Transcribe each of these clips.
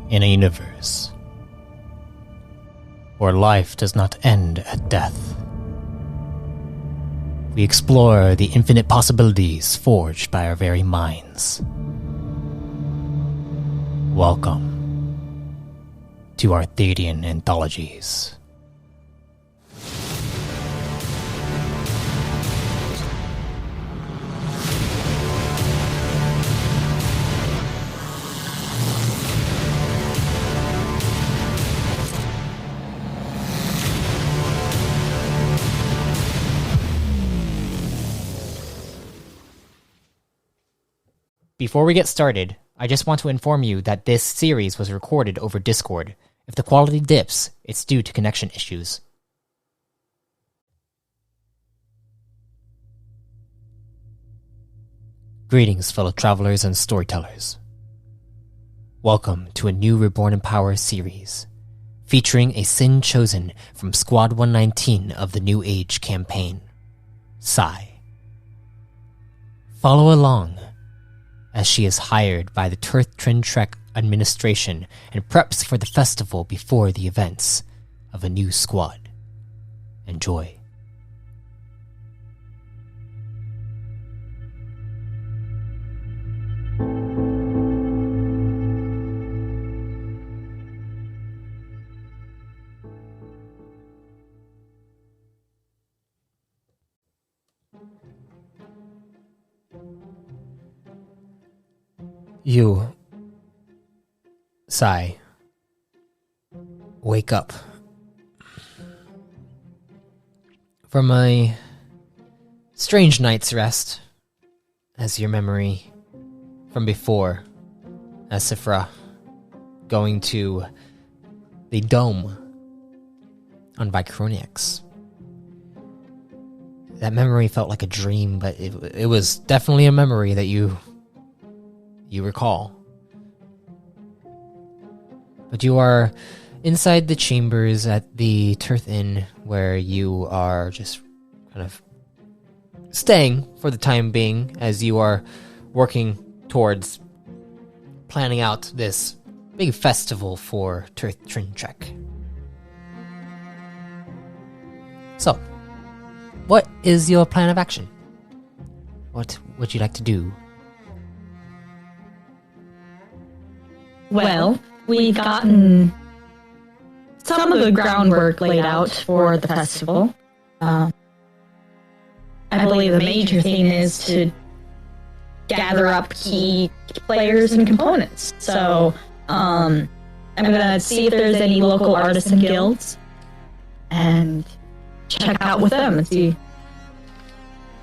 In a universe where life does not end at death, we explore the infinite possibilities forged by our very minds. Welcome to Arthadian Anthologies. Before we get started, I just want to inform you that this series was recorded over Discord. If the quality dips, it's due to connection issues. Greetings, fellow travelers and storytellers. Welcome to a new Reborn in Power series, featuring a Sin chosen from Squad 119 of the New Age campaign, Sai. Follow along as she is hired by the Tirth Trin Trek administration and preps for the festival before the events of a new squad. Enjoy. You, Sai, wake up from a strange night's rest as your memory from before, as Sifra going to the dome on Vicroniax. That memory felt like a dream, but it was definitely a memory that you recall. But you are inside the chambers at the Tirth Inn, where you are just kind of staying for the time being as you are working towards planning out this big festival for Tirth Trin Trek. So, what is your plan of action? What would you like to do? Well, we've gotten some of the groundwork laid out for the festival. I believe the major thing is to gather up key players and components. So, I'm gonna see if there's any local artisan guilds and check out with them and see.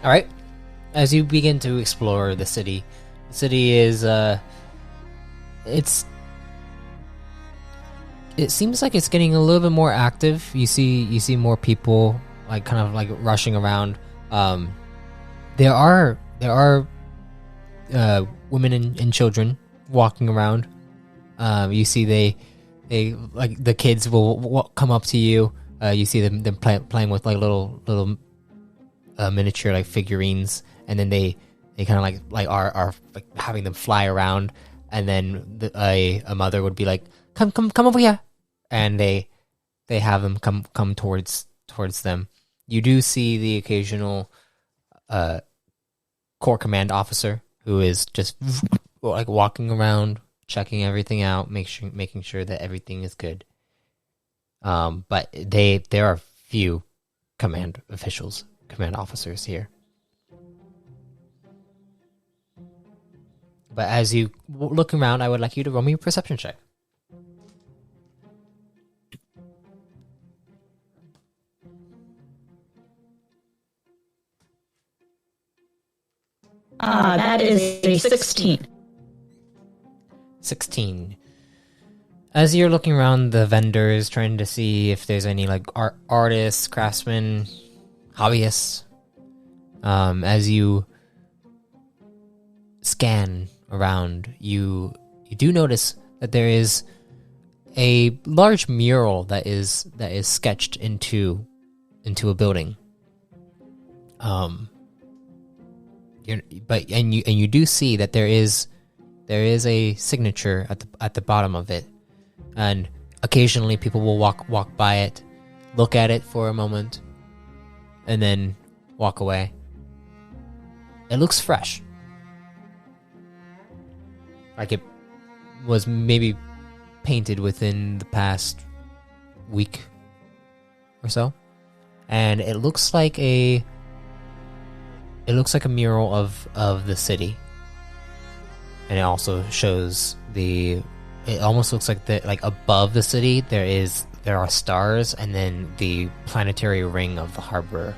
Alright. As you begin to explore the city is, it seems like it's getting a little bit more active. You see more people kind of rushing around. There are women and children walking around. You see they like the kids will come up to you. You see them playing with little miniature figurines, and then they kind of are having them fly around. And then a mother would be like, come over here, and they have them come towards them. You do see the occasional Corps Command officer who is just walking around, checking everything out, making sure that everything is good. But there are few command officers here. But as you look around, I would like you to roll me a perception check. That is a 16. 16. As you're looking around the vendors, trying to see if there's any artists, craftsmen, hobbyists, as you scan around, you do notice that there is a large mural that is sketched into a building. You do see that there is a signature at the bottom of it. and occasionally people will walk by it, look at it for a moment, and then walk away. It looks fresh. Like it was maybe painted within the past week or so. And it looks like a mural of the city. And it also shows it almost looks like above the city there are stars, and then the planetary ring of the harbor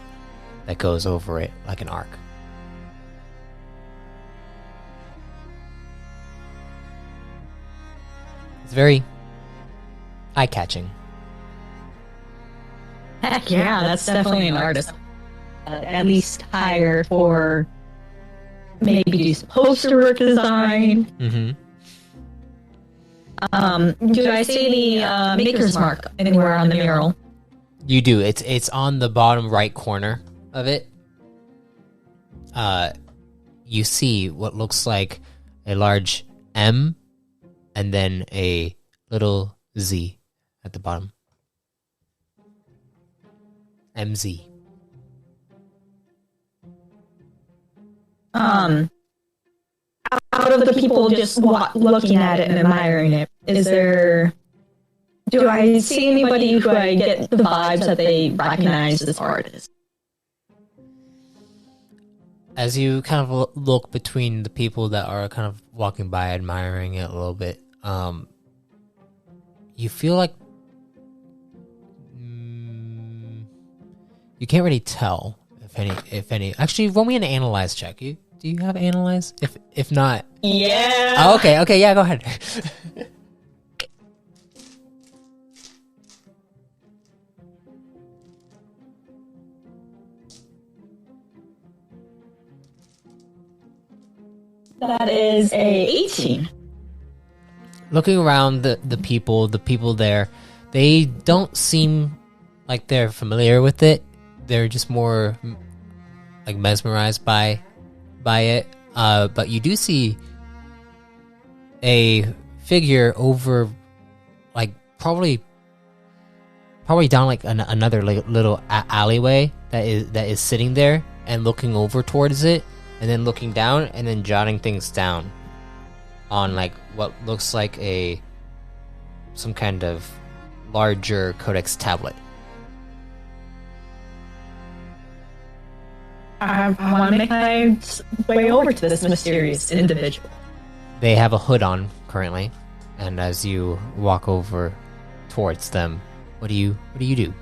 that goes over it like an arc. It's very eye-catching. Heck yeah, that's definitely an artist. At least hire for maybe do some poster work design. Mm-hmm. Do I see any maker's mark anywhere on the mural? You do. It's on the bottom right corner of it. You see what looks like a large M and then a little Z at the bottom. MZ. Out of the people just looking at it and admiring it, do I see anybody who I get the vibes that they recognize this artist? As you kind of look between the people that are kind of walking by, admiring it a little bit, you feel like you can't really tell if any. Actually, roll me an analyze check. Do you have analyze? If not, yeah. Oh, okay, yeah, go ahead. That is a 18. Looking around the people there, they don't seem like they're familiar with it. They're just more like mesmerized by it. But you do see a figure over, like probably down like another little alleyway that is sitting there and looking over towards it, and then looking down and then jotting things down on like what looks like some kind of larger codex tablet. I want to make my way over to this mysterious individual. They have a hood on currently, and as you walk over towards them, what do you do?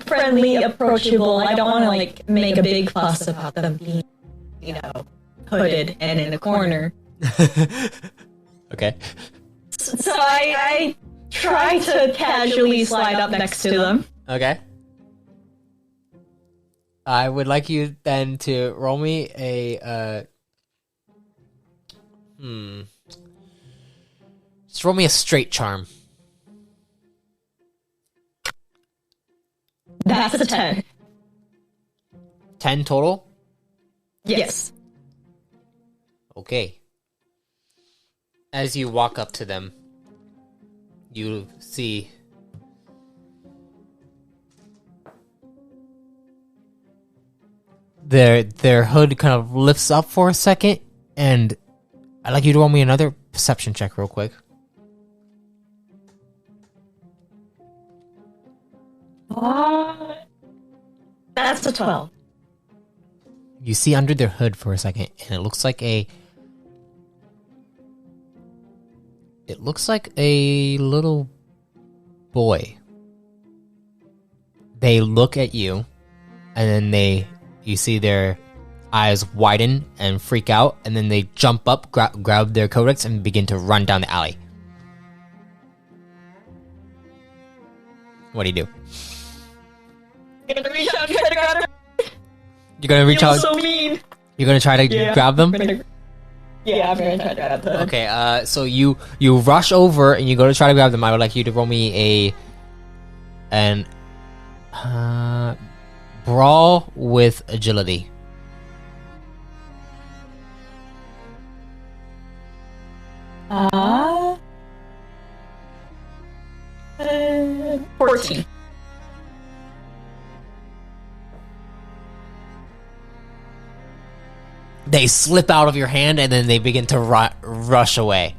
Friendly, approachable. I don't want to like make a big fuss about them being, hooded and in a corner. Okay. So I try to casually slide up next to them. Okay. I would like you then to roll me a just roll me a straight charm. That's a 10. 10 total? Yes. Okay. As you walk up to them, you see their hood kind of lifts up for a second, and I'd like you to roll me another perception check real quick. That's a 12. You see under their hood for a second, and it looks like a little boy. They look at you, and then you see their eyes widen and freak out, and then they jump up, grab their codex, and begin to run down the alley. What do you do? I'm gonna reach out and try to grab her. You're gonna reach out. So mean. You're gonna try to grab them. I'm gonna try to grab them. Okay. So you rush over and you go to try to grab them. I would like you to roll me an brawl with agility. Uh, 14. They slip out of your hand and then they begin to rush away.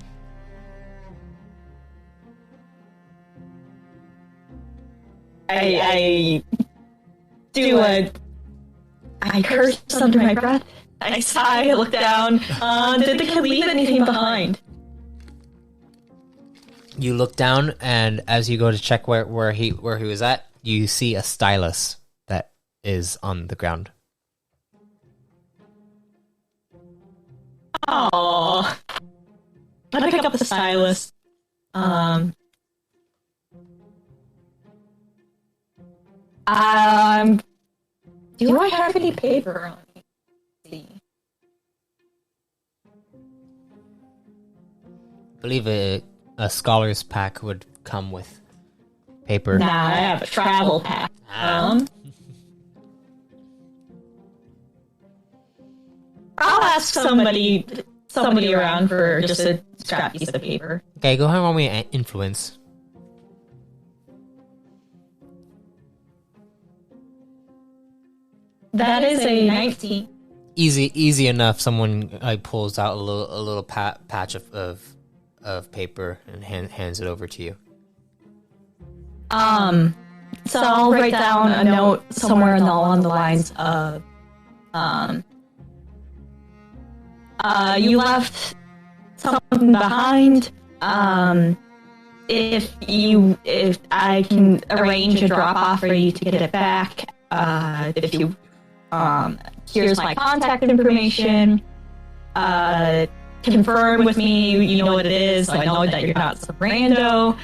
I curse under my breath. I sigh, I look down. Did the kid leave anything behind? You look down, and as you go to check where he was at, you see a stylus that is on the ground. Oh, I pick up the stylus. Do I have any paper on me? Let's see. I believe a scholar's pack would come with paper. Nah, I have a travel pack. I'll ask somebody around for just a scrap piece of paper. Okay, go ahead and roll me an influence. That is a 19. Easy enough. Someone pulls out a little patch of paper and hands it over to you. So I'll write down a note somewhere along the lines of, you left something behind. If I can arrange a drop off for you to get it back. If you, here's my contact information. Confirm with me you know what it is, so I know that you're not some rando.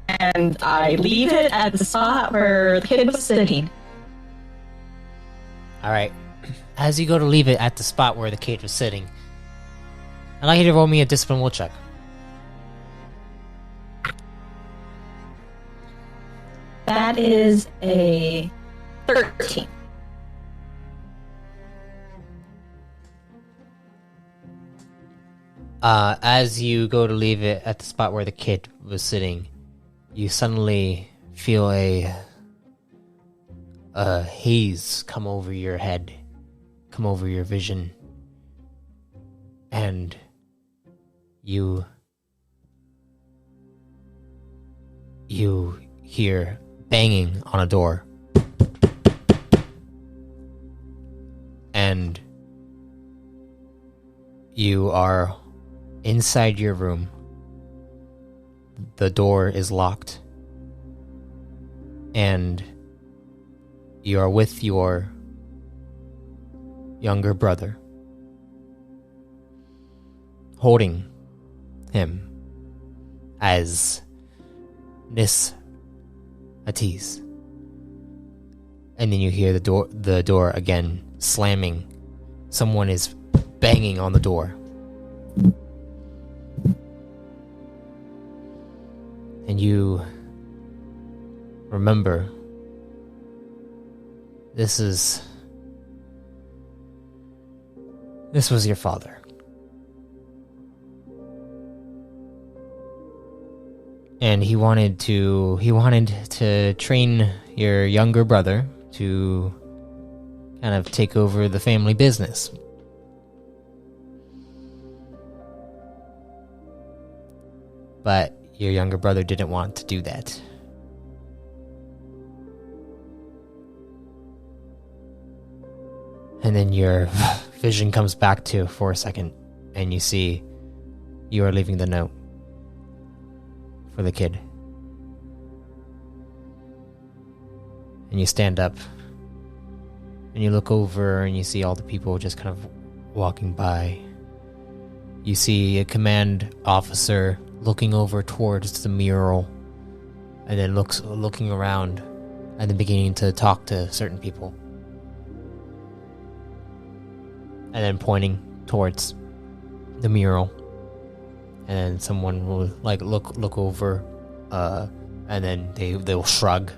And I leave it at the spot where the kid was sitting. Alright. As you go to leave it at the spot where the kid was sitting, I'd like you to roll me a discipline will check. That is a 13. As you go to leave it at the spot where the kid was sitting, you suddenly feel a haze come over your head, come over your vision, and you hear banging on a door. And you are inside your room. The door is locked. And you are with your younger brother, holding him as Nis Atiz. And then you hear the door again slamming. Someone is banging on the door. And you remember, this was your father. And he wanted to train your younger brother to kind of take over the family business. But your younger brother didn't want to do that. And then your vision comes back to for a second, and you see you are leaving the note for the kid. And you stand up, and you look over, and you see all the people just kind of walking by. You see a command officer looking over towards the mural, and then looking around, and then beginning to talk to certain people. And then pointing towards the mural. And then someone will like look over, and then they will shrug,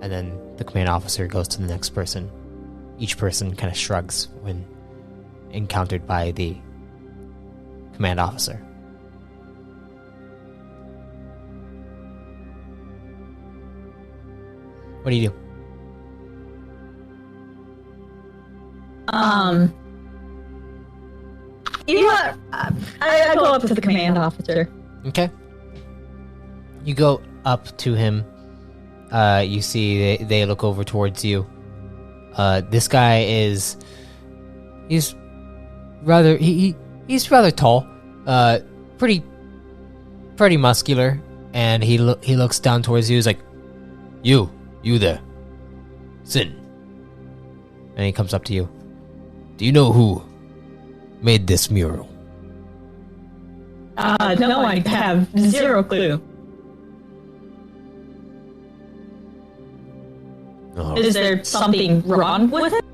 and then the command officer goes to the next person. Each person kind of shrugs when encountered by the command officer. What do you do? You know what? I go up to the command officer. Okay. You go up to him. You see they look over towards you. This guy he's rather rather tall, pretty muscular, and he looks down towards you. He's like, you there, Sin. And he comes up to you. Do you know who made this mural? No, I have zero clue. Oh. Is there something wrong with it?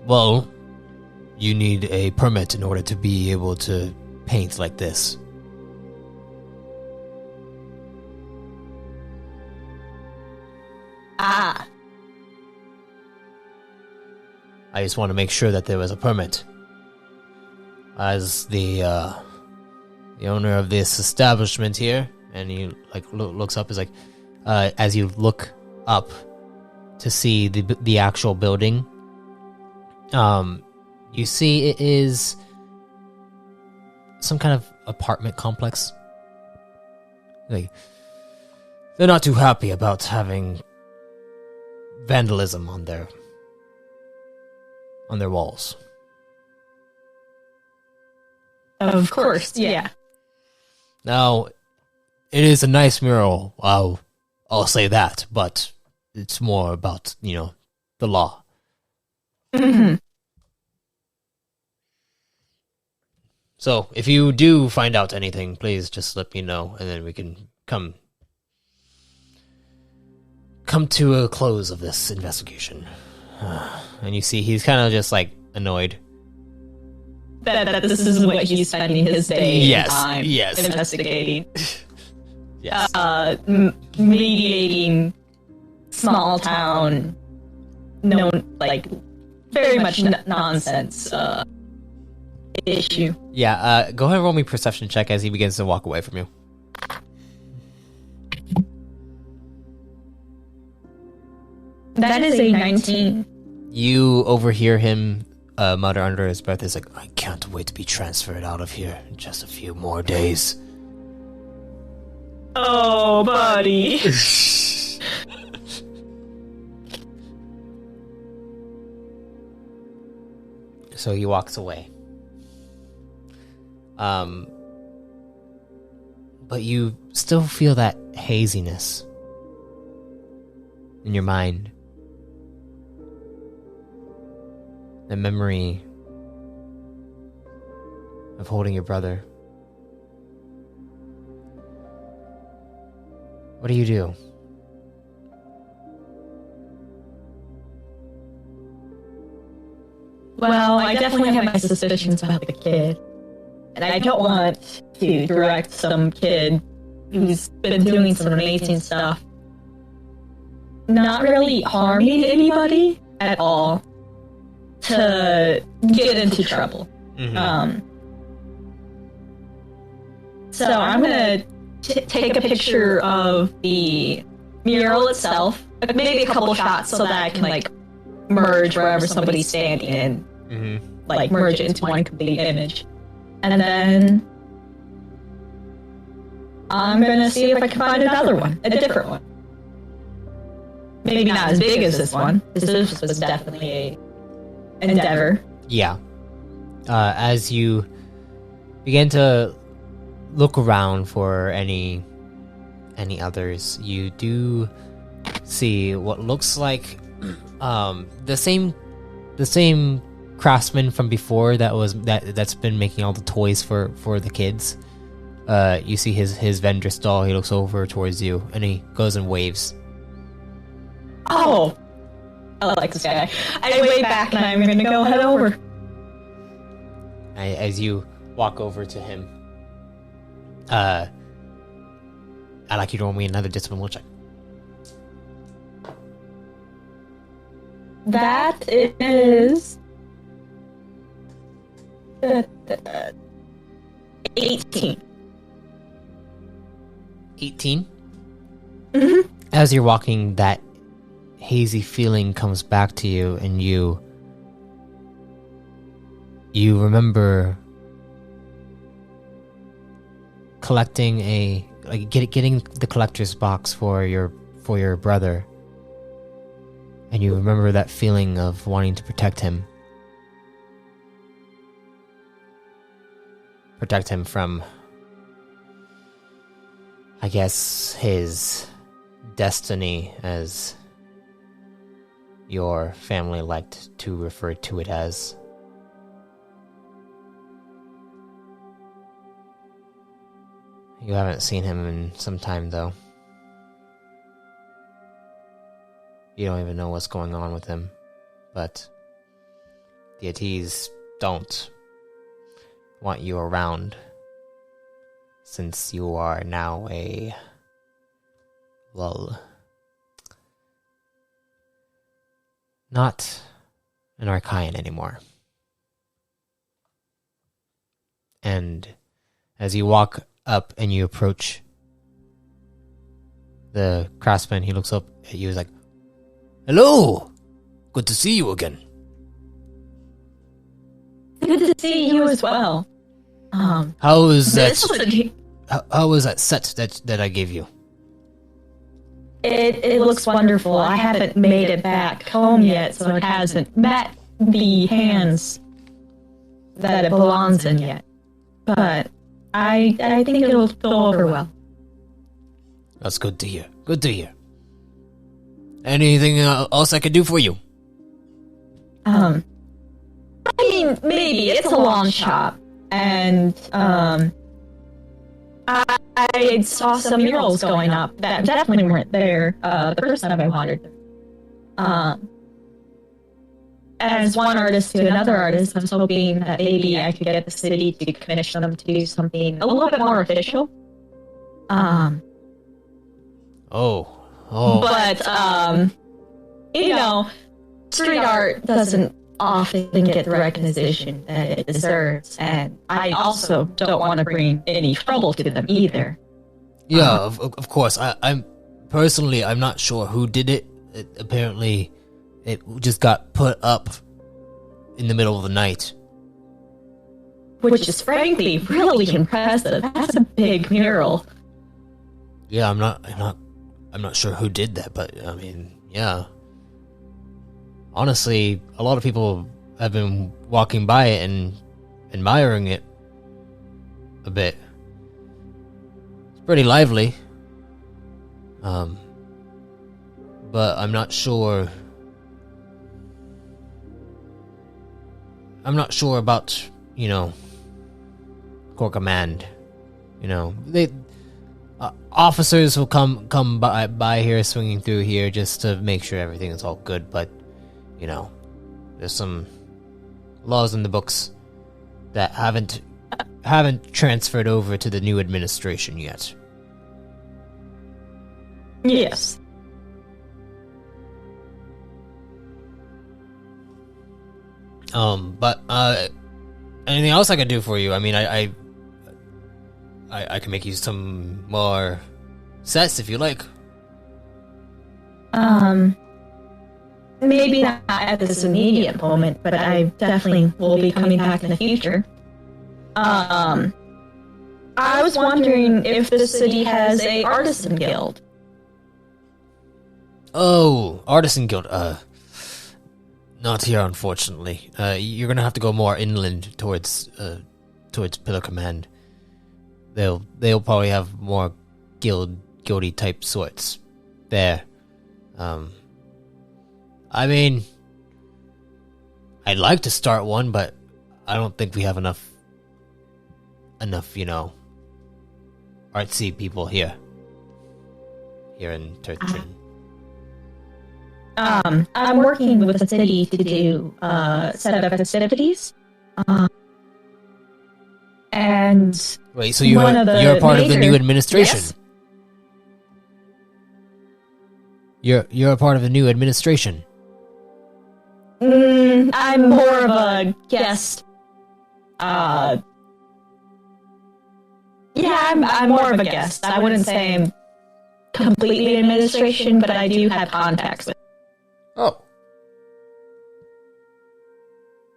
Well, you need a permit in order to be able to paint like this. Ah. I just want to make sure that there was a permit. As the owner of this establishment here, and he looks up, is like, as you look up to see the actual building, you see it is some kind of apartment complex. Like, they're not too happy about having vandalism on their walls. Of course, yeah. Now, it is a nice mural, I'll say that, but it's more about, the law. Mm-hmm. So, if you do find out anything, please just let me know, and then we can come to a close of this investigation. And you see he's kind of just annoyed. That this is what he's spending his day and time yes. investigating. Yes. Mediating small town, very much nonsense issue. Yeah, go ahead and roll me a perception check as he begins to walk away from you. That is a 19. You overhear him mutter under his breath. He's like, I can't wait to be transferred out of here in just a few more days. Oh, buddy. So he walks away. But you still feel that haziness in your mind. The memory of holding your brother. What do you do? Well, I definitely have my suspicions about the kid. And I don't want to direct some kid who's been doing some amazing stuff, not really harming anybody at all, to get into trouble. Mm-hmm. So I'm gonna take a picture of the mural itself, maybe a couple shots so that I can merge wherever somebody's standing and merge it into one complete image. And then I'm gonna see if I can find another one, a different one. Maybe not as big as this one. This was definitely a endeavor. Yeah. As you begin to look around for any others, you do see what looks like the same craftsman from before that's been making all the toys for the kids. You see his vendor stall. He looks over towards you and he goes and waves. Oh, I like this guy. I wave back and I'm gonna go head over. As you walk over to him, I'd like you to roll me another discipline check. That is 18. 18? Mm-hmm. As you're walking, that hazy feeling comes back to you, and you remember collecting getting the collector's box for your brother, and you remember that feeling of wanting to protect him from, I guess, his destiny, as your family liked to refer to it as. You haven't seen him in some time, though. You don't even know what's going on with him, but deities don't want you around, since you are now not an Archaean anymore. And as you walk up and you approach the craftsman, he looks up at you, he's like, "Hello! Good to see you again." Good to see you as well. How was that? It How was that set that I gave you? looks wonderful. I haven't made it back home yet, so it hasn't met the hands that it belongs in yet. But I think it'll go over well. That's good to hear. Good to hear. Anything else I could do for you? I mean, maybe it's a long shot, and I saw some murals going up that definitely weren't there the first time I wandered. As one artist to another artist, I was hoping that maybe I could get the city to commission them to do something a little bit more official. Oh. But you know, street art doesn't often get the recognition that it deserves, and I also don't want to bring any trouble to them either. Yeah, of course. I'm personally, I'm not sure who did it. Apparently, it just got put up in the middle of the night. Which is frankly really impressive. That's a big mural. Yeah, I'm not sure who did that, but I mean, yeah. Honestly, a lot of people have been walking by it and admiring it a bit. It's pretty lively. But I'm not sure. I'm not sure about, Core Command. They officers will come by here, swinging through here just to make sure everything is all good. But there's some laws in the books that haven't transferred over to the new administration yet. Yes. But anything else I could do for you? I mean, I can make you some more sets if you like. Maybe not at this immediate moment, but I definitely will be coming back in the future. I was wondering if the city has a artisan guild. Oh, artisan guild. Not here, unfortunately. You're gonna have to go more inland towards Pillar Command. They'll probably have more guildy type sorts there. I mean, I'd like to start one, but I don't think we have enough, artsy people here in Tirth Trin. I'm working with the city to do set up festivities. And wait, so you're a part of the new administration? Yes. You're a part of the new administration. I'm more of a guest. Yeah, I'm more of a guest. I wouldn't say I'm completely administration, but I do have contacts with. Oh.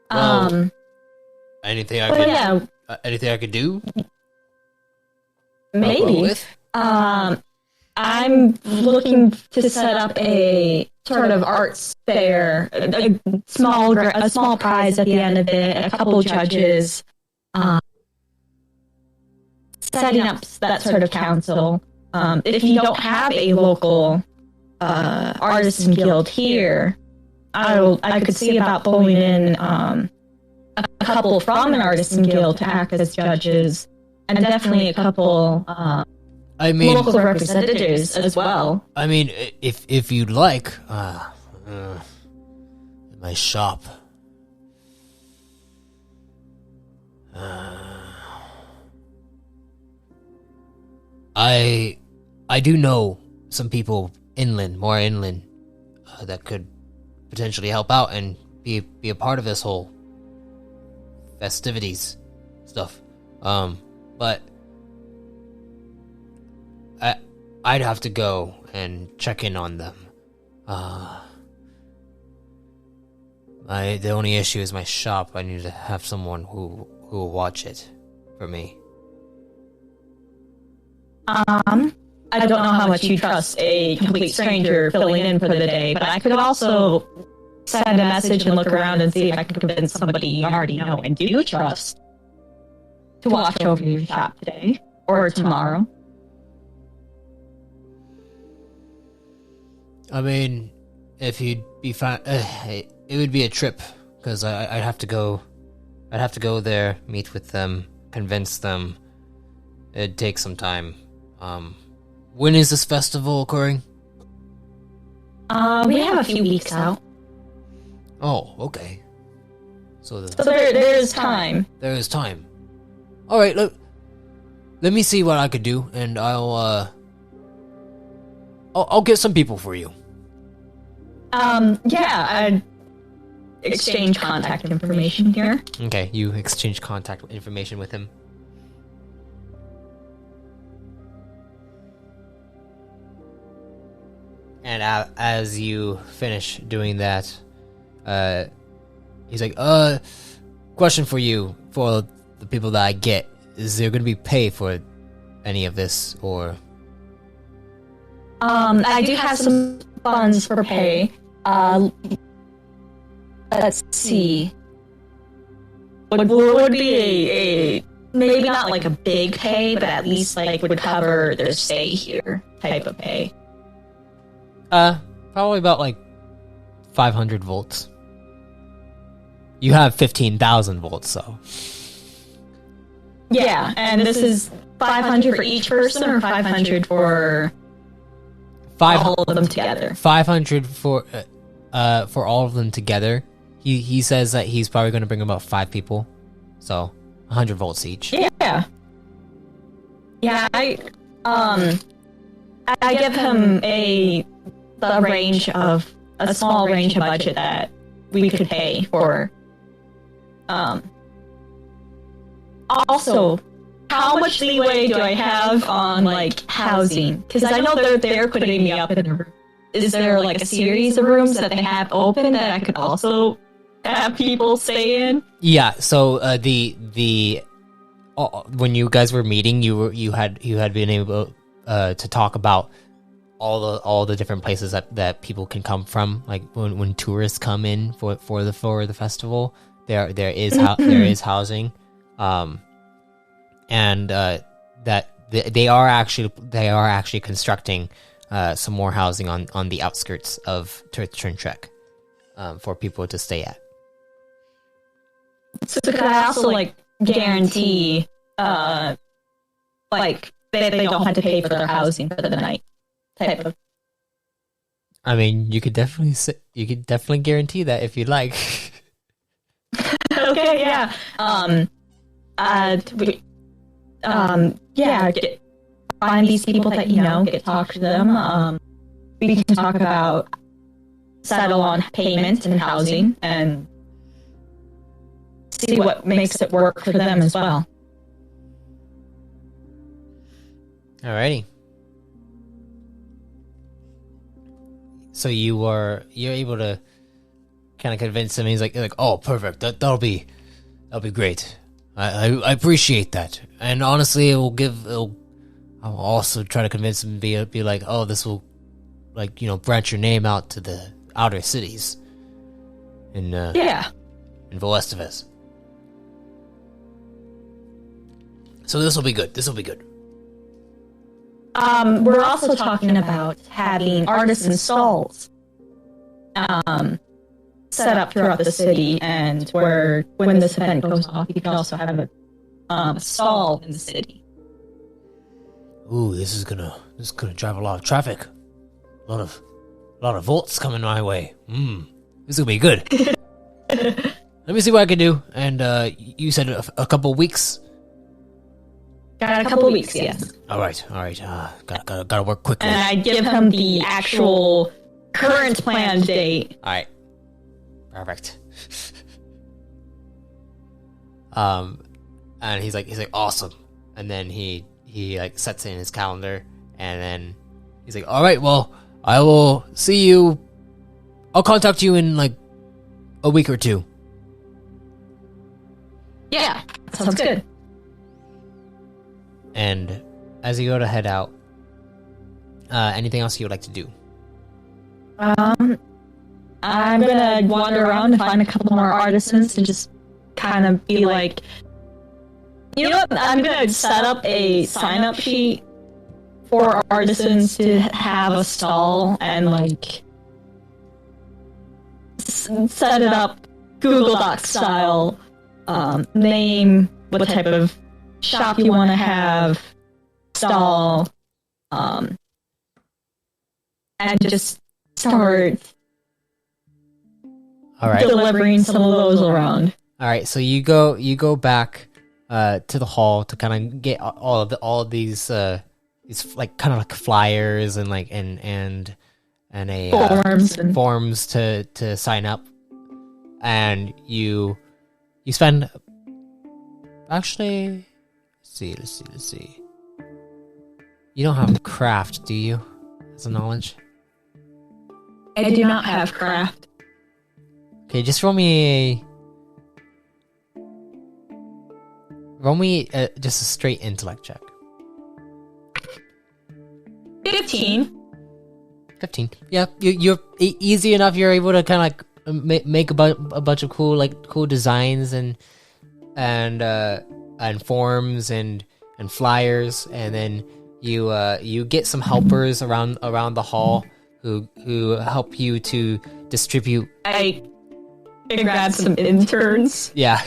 Well, anything I could do? Maybe. With? I'm looking to set up a sort of arts fair, a small prize at the end of it, a couple judges, setting up that sort of council. If you don't have a local artisan guild here, I could see about pulling in a couple from an artisan guild to act as judges, and definitely a couple local representatives as well. I mean, if you'd like, my shop. I do know some people more inland, that could potentially help out and be a part of this whole festivities stuff. But I'd have to go and check in on them. The only issue is my shop. I need to have someone who will watch it for me. I don't know how much you trust a complete stranger filling in for the day, but I could also send a message and look around and see if I can convince somebody you already know and do trust to watch over your shop today or tomorrow. I mean, if you'd be fine, it would be a trip because I'd have to go. I'd have to go there, meet with them, convince them. It'd take some time. When is this festival occurring? We have a few weeks out. Oh, okay. So there is time. There is time. All right, let me see what I could do, and I'll get some people for you. Yeah, I'd exchange contact information here. Okay, you exchange contact information with him. And as you finish doing that, he's like, question for you, for the people that I get, is there going to be pay for any of this, or? I do have some funds for pay. Let's see. Would be a maybe not like a big pay, but at least like would cover their stay here type of pay. Probably about like 500 volts. You have 15,000 volts, so. Yeah, and this is 500 for each person, or 500 for all of them together. 500 for all of them together. He says that he's probably going to bring about 5 people, so 100 volts each. Yeah. I give him a small range of budget that we could pay for. Also, how much leeway do I have on like housing? Because I know they're putting me up in a room. Is there like a series of rooms that they have open that I could also have people stay in? Yeah. So when you guys were meeting, you had been able to talk about all the different places that people can come from. Like when tourists come in for the festival, there is housing, and that they are actually constructing some more housing on the outskirts of Tirth Trin Trek for people to stay at. So could I also like guarantee like they don't have to pay for their housing for the night type of? I mean, you could definitely guarantee that if you'd like. Okay, yeah. Find these people that you know, get to talk to them. We can talk about settle on payment and housing and see what makes it work for them as well. Alrighty. So you're able to kind of convince him. He's like, oh, perfect. That'll be great. I appreciate that. And honestly, I'll also try to convince him to be like, oh, this will, like, branch your name out to the outer cities. In Voestivus. So this will be good. We're also talking about having artisan stalls set up throughout the city, and where when this event goes off, you can also have a stall in the city. Ooh, this is gonna drive a lot of traffic. A lot of volts coming my way. This is gonna be good. Let me see what I can do. And you said a couple weeks. Got a couple of weeks, yes. All right. Gotta work quickly. And I give him the actual current planned date. All right. Perfect. And he's like awesome. And then he like sets it in his calendar, and then he's like, all right, well, I will see you. I'll contact you in like a week or two. Yeah, sounds good. And as you go to head out, anything else you would like to do? I'm gonna wander around and find a couple more artisans to just kind of be like, you know what? I'm gonna set up a sign-up sheet for artisans to have a stall and like set it up Google Docs style. Name, what type of shop you want to have, stall, and just start delivering some of those around. All right, so you go back to the hall to kind of get all of these like kind of like flyers and like and a forms to sign up, and you spend actually let's see. You don't have craft, do you? As a knowledge? I do not have craft. Okay, just roll me just a straight intellect check. 15. Yeah, you're easy enough. You're able to kind of like make a bunch of cool designs and forms and flyers, and then you get some helpers around the hall who help you to distribute. I grab some interns. Yeah.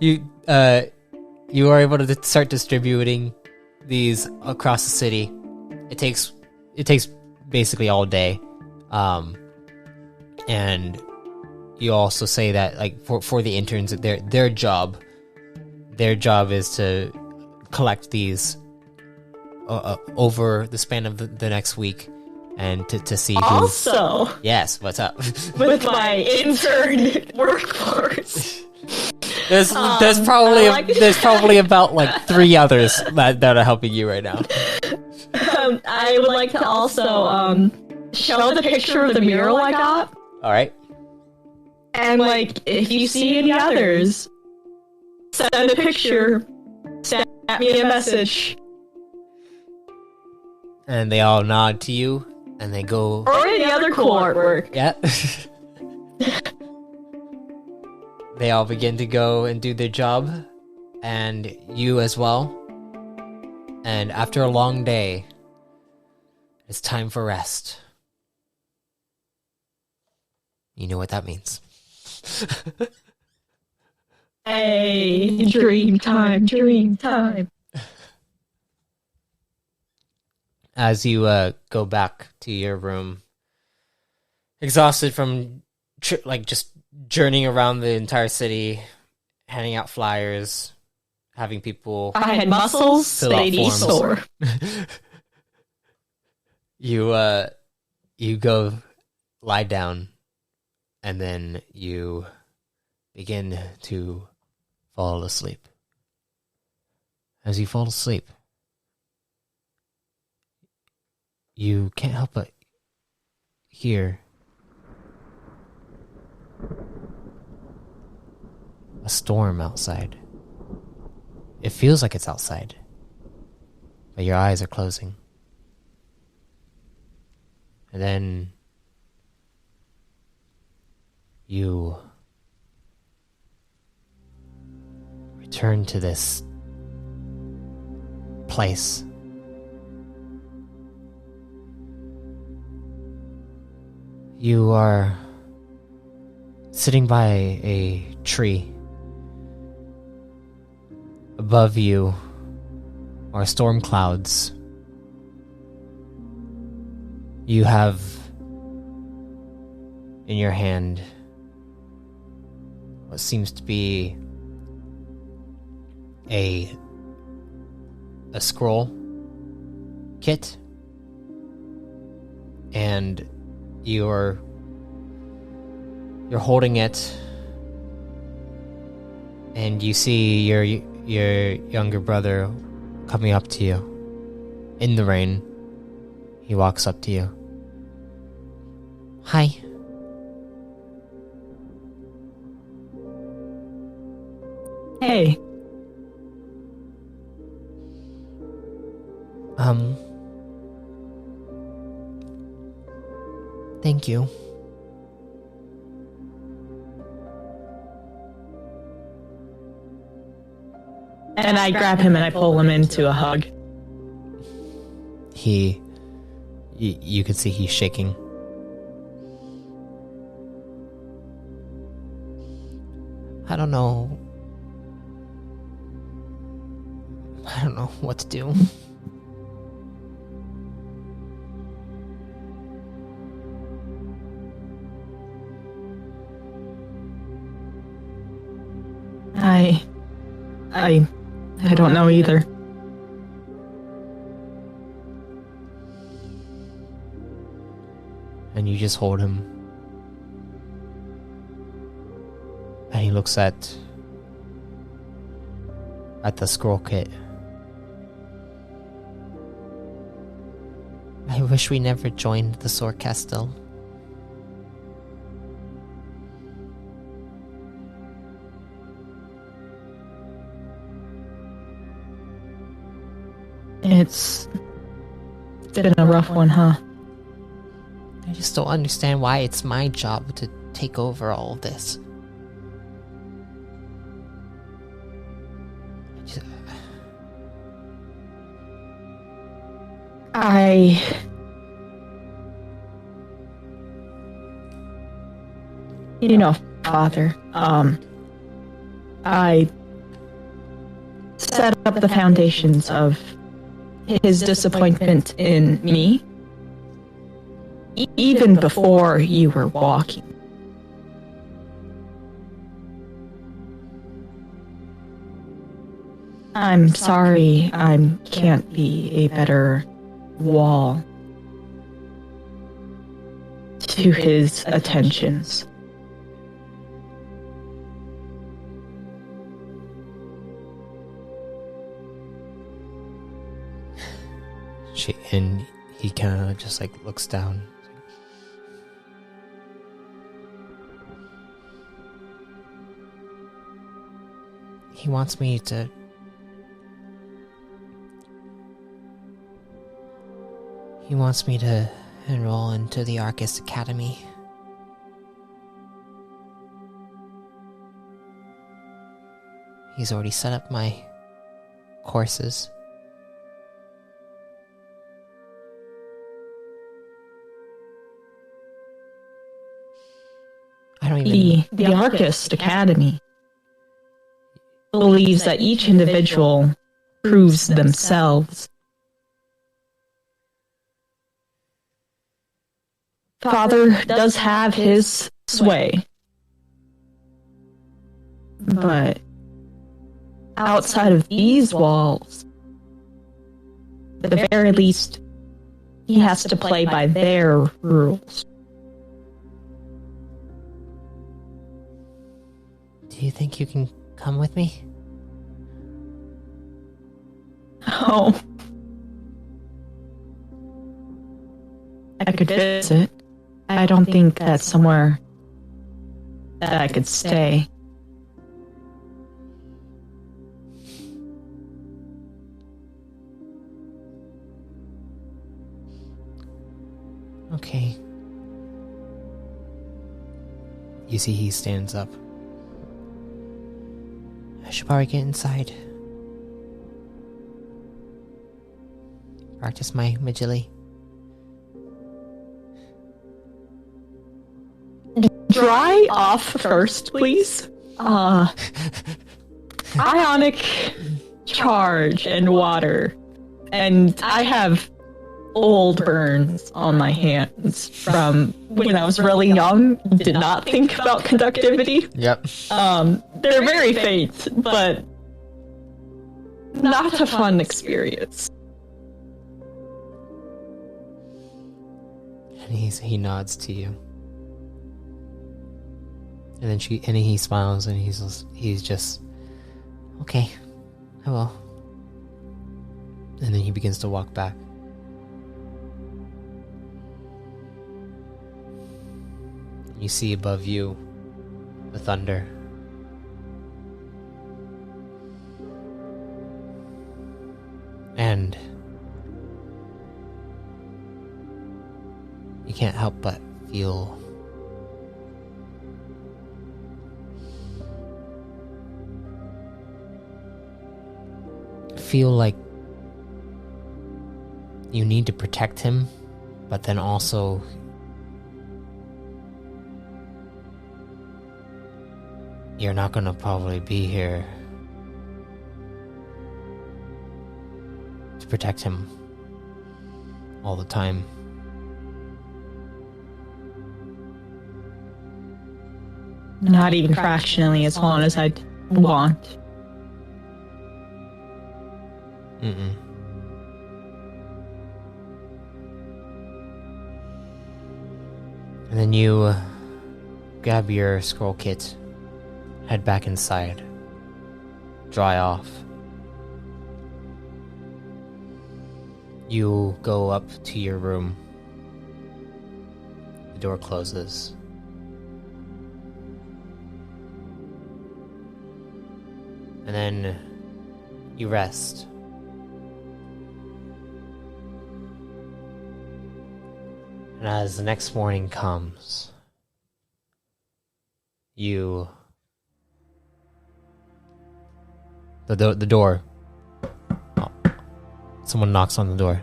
You are able to start distributing these across the city. It takes basically all day, and you also say that like for the interns, their job is to collect these over the span of the next week, and to see also who... Yes, what's up? With my intern workforce. There's probably about like 3 others that are helping you right now. I would like to also show the picture of the mural I got. All right. And like, if you see any others, send a picture, send me a message. And they all nod to you, and they go... Or any other cool artwork. Yeah. They all begin to go and do their job, and you as well. And after a long day, it's time for rest. You know what that means. Hey, dream time. As you go back to your room, exhausted from just journeying around the entire city, handing out flyers, having people... I had muscles, they'd be sore. You go lie down, and then you begin to fall asleep. As you fall asleep, you can't help but hear a storm outside. It feels like it's outside, but your eyes are closing. And then you return to this place. You are sitting by a tree. Above you are storm clouds. You have in your hand what seems to be a scroll kit, and you're holding it, and you see your younger brother coming up to you in the rain. He walks up to you. Hi. Hey. Thank you. And I grab him and I pull him into a hug. You can see he's shaking. I don't know what to do. I don't know either. And you just hold him. And he looks at the scroll kit. I wish we never joined the Sword Castle. It's been a rough one, huh? I just don't understand why it's my job to take over all of this. You know, Father, I set up the foundations of his disappointment in me even before you were walking. I'm sorry I can't be a better wall to his attentions. And he kind of just like looks down. He wants me to enroll into the Arcus Academy. He's already set up my courses. The Arcus Academy believes that each individual proves themselves. Father does have his sway, but outside of these walls, at the very least, he has to play by their rules. Do you think you can come with me? Oh. I could visit. I don't think that's somewhere that I could stay. Okay. You see he stands up. I should probably get inside. Practice my agility. Dry off first, please. Ionic charge and water. And I have old burns on my hands from when I was really young. Did not think about conductivity. Yep. They're very faint, but not a fun experience. And he nods to you. And then he smiles and he's just okay, I will. And then he begins to walk back. You see above you the thunder. And you can't help but feel like you need to protect him, but then also you're not gonna probably be here to protect him all the time. Not even fractionally as long as I'd want. Mm-mm. And then you grab your scroll kit, head back inside, dry off. You go up to your room. The door closes. And then you rest. And as the next morning comes, the door. Oh, someone knocks on the door.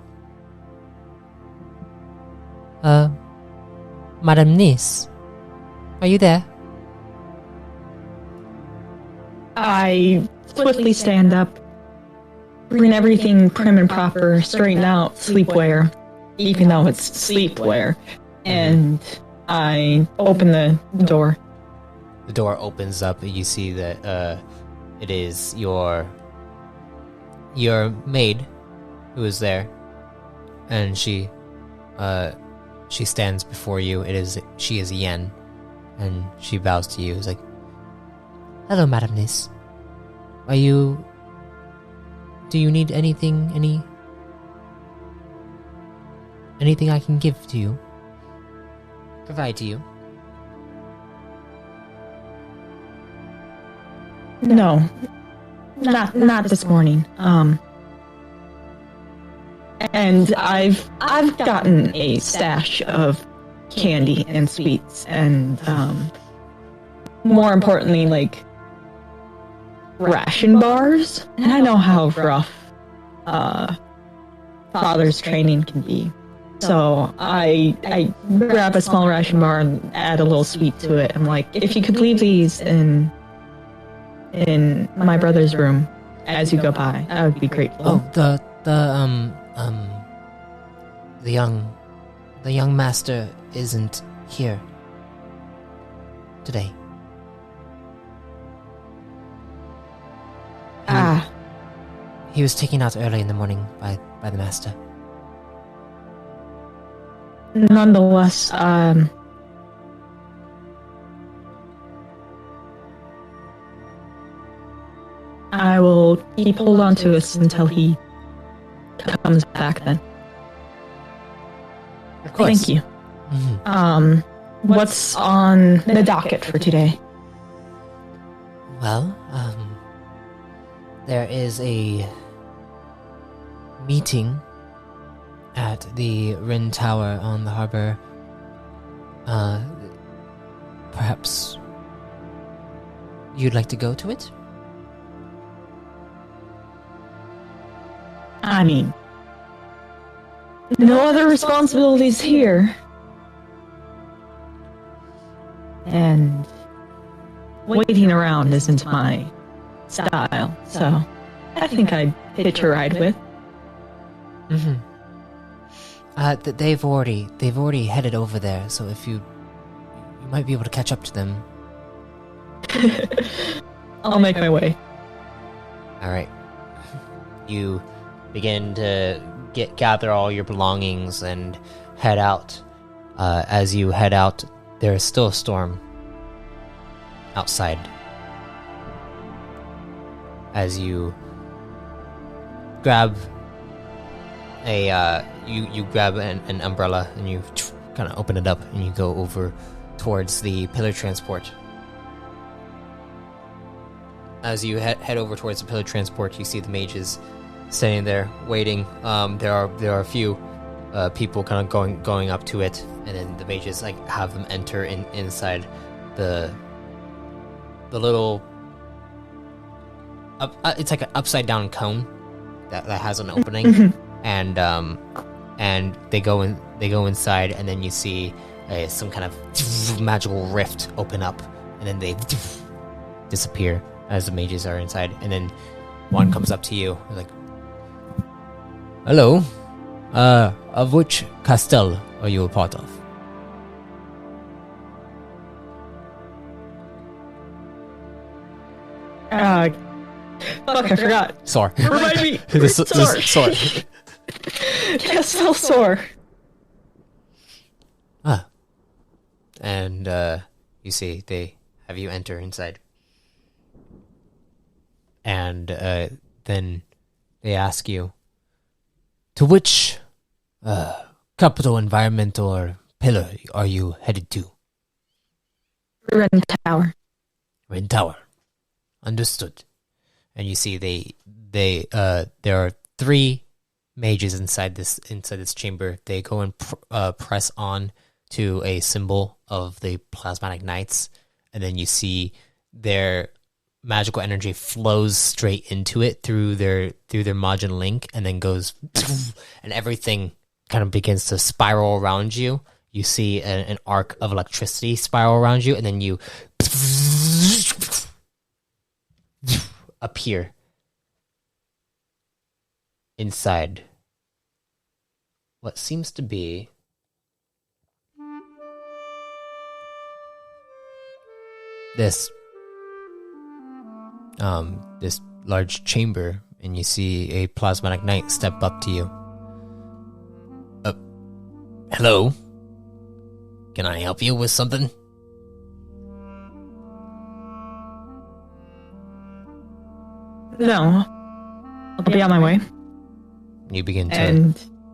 Madam Niece, are you there? I swiftly stand up, bring everything prim and proper, straighten out sleepwear, even though it's sleepwear, and I open the door. The door opens up and you see that it is your maid who is there, and she stands before you. She is Yen, and she bows to you. It's like, hello, Madam Niece. Do you need anything? Anything I can give to you? Provide to you? No, not this morning. And I've gotten a stash of candy and sweets, and more importantly, like ration bars. And I know how rough father's training can be. So I grab a small ration bar and add a little sweet to it. I'm like, if you could leave these in my brother's room as you go by, I would be grateful. Oh, the young master isn't here today. He was taken out early in the morning by the master. Nonetheless, I will keep hold on to us until he comes back then. Of course. Thank you. What's on the docket for today? Well, there is a meeting at the Rin Tower on the harbor. Perhaps you'd like to go to it? I mean, no other responsibilities here. And waiting around isn't my style, so I think I'd hitch a ride with. Mm-hmm. They've already headed over there, so if you might be able to catch up to them. I'll make my way. All right. You begin to gather all your belongings and head out. As you head out, there is still a storm outside. As you grab you grab an umbrella and you kind of open it up and you go over towards the pillar transport. As you head over towards the pillar transport, you see the mages standing there waiting. There are a few people kind of going up to it, and then the mages like have them enter inside the little it's like an upside down cone that has an opening. And they go inside, and then you see some kind of magical rift open up, and then they disappear as the mages are inside. And then one comes up to you, like, "Hello, of which castle are you a part of?" Fuck, I forgot. Sore. Remind me. Sore. Castle Sore. And you see they have you enter inside, and then they ask you, "To which capital, environment, or pillar are you headed to?" Ren Tower. Rin Tower. Understood. And you see there are 3 mages inside this chamber. They go and press on to a symbol of the plasmatic knights, and then you see their magical energy flows straight into it through their Majin link, and then goes, and everything kind of begins to spiral around you. You see an arc of electricity spiral around you, and then you appear inside what seems to be this large chamber, and you see a plasmatic knight step up to you. Hello? Can I help you with something? No. I'll be on my way. You begin to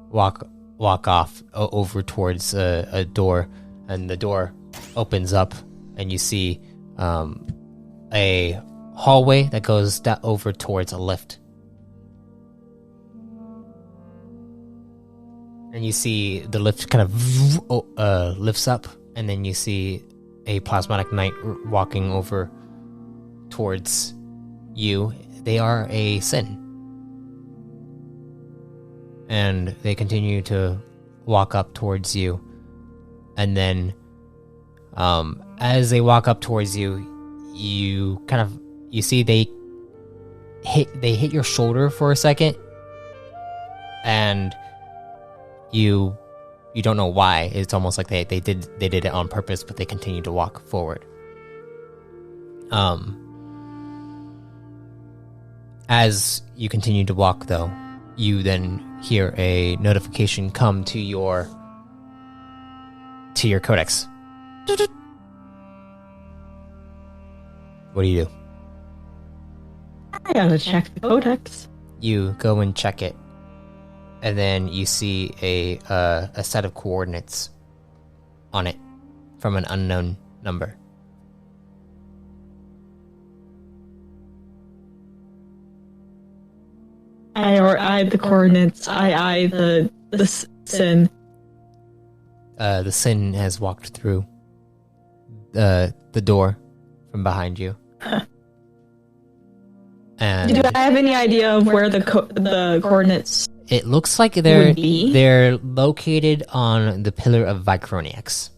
walk off over towards a door, and the door opens up, and you see a hallway that goes over towards a lift. And you see the lift kind of lifts up, and then you see a plasmatic knight walking over towards you. They are a Sin. And they continue to walk up towards you. And then as they walk up towards you, you see they hit your shoulder for a second, and you don't know why. It's almost like they did it on purpose, but they continue to walk forward. As you continue to walk, though, you then hear a notification come to your codex. What do you do? gotta check the codex. You go and check it, and then you see a set of coordinates on it from an unknown number. I the coordinates. I the sin. The sin has walked through the door from behind you. And do I have any idea of where the coordinates? It looks like would be? they're located on the pillar of Vicroniax.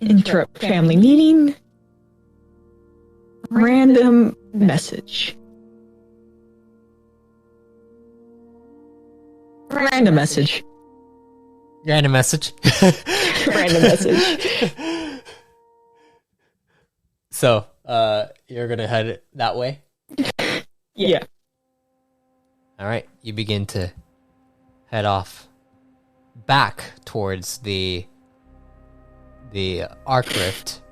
Interrupt family meeting. Random message. Random message. Random message. Random message. So, you're gonna head that way? Yeah. Alright, you begin to head off back towards the arc rift.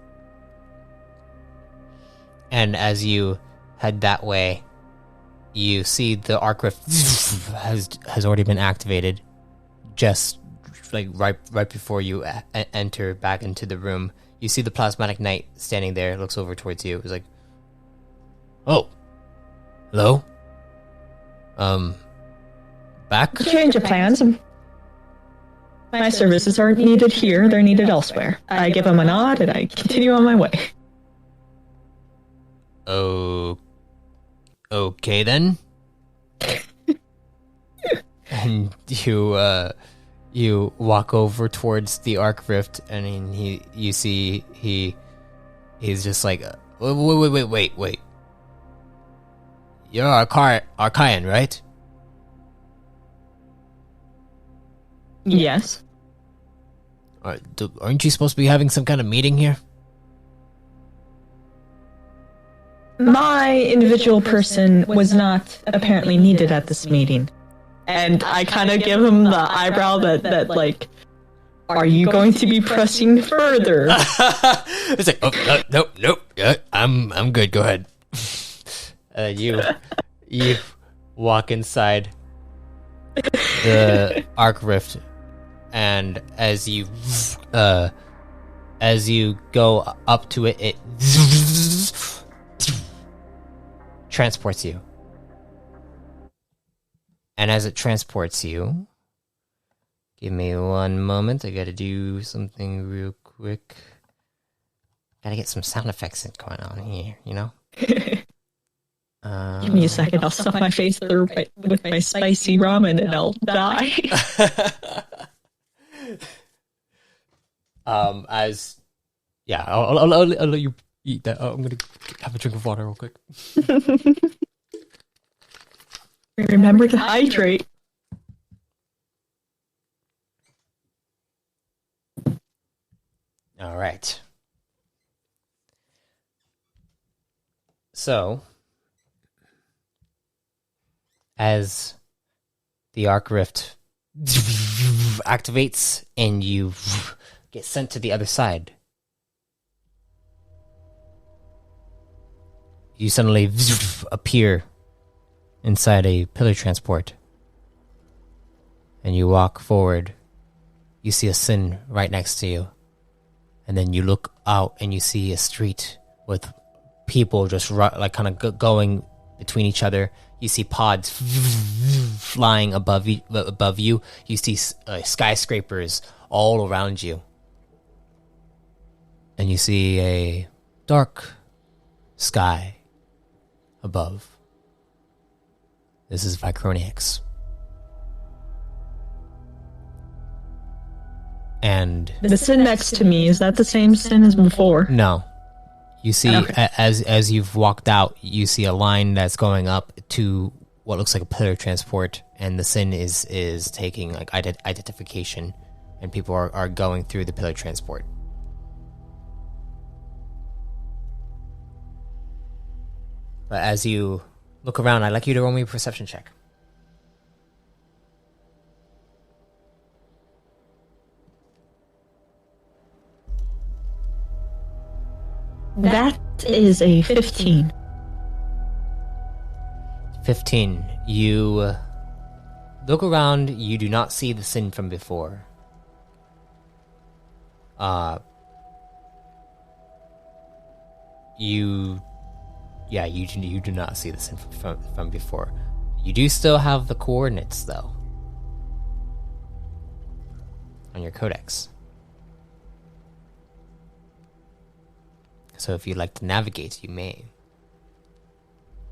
And as you head that way, you see the arc rift has already been activated. Just like right before you enter back into the room, you see the plasmatic knight standing there. Looks over towards you. It's like, "Oh, hello. Back." Change of plans. My services aren't needed here, they're needed elsewhere. I give him a nod and I continue on my way. Oh, okay then. And you walk over towards the arc rift, and you see he's just like, wait. You're Archaean, right? Yes. Aren't you supposed to be having some kind of meeting here? My individual person was not apparently needed at this meeting. And I kind of give him the eyebrow that like, are you going to be pressing further? It's like, oh, nope. Yeah, I'm good. Go ahead. You walk inside the arc rift, and as you go up to it, it transports you. And as it transports you, give me one moment. I gotta do something real quick. Gotta get some sound effects going on here, you know? Give me a second, I'll stuff my face through with my spicy ramen and I'll die. I'll let you eat that. I'm gonna have a drink of water real quick. Remember to hydrate. All right. So, as the arc rift activates and you get sent to the other side, you suddenly appear inside a pillar transport, and you walk forward. You see a sin right next to you, and then you look out and you see a street with people just like kind of going between each other. You see pods flying above you. You see skyscrapers all around you, and you see a dark sky above. This is Vicroniax. And the sin next to me, is that the same sin as before? No. You see, okay. as you've walked out, you see a line that's going up to what looks like a pillar transport, and the sin is taking like identification, and people are going through the pillar transport. But as you look around, I'd like you to roll me a perception check. That is a 15. 15. You look around, you do not see the sin from before. You do not see the sin from before. You do still have the coordinates, though, on your codex. So if you'd like to navigate, you may.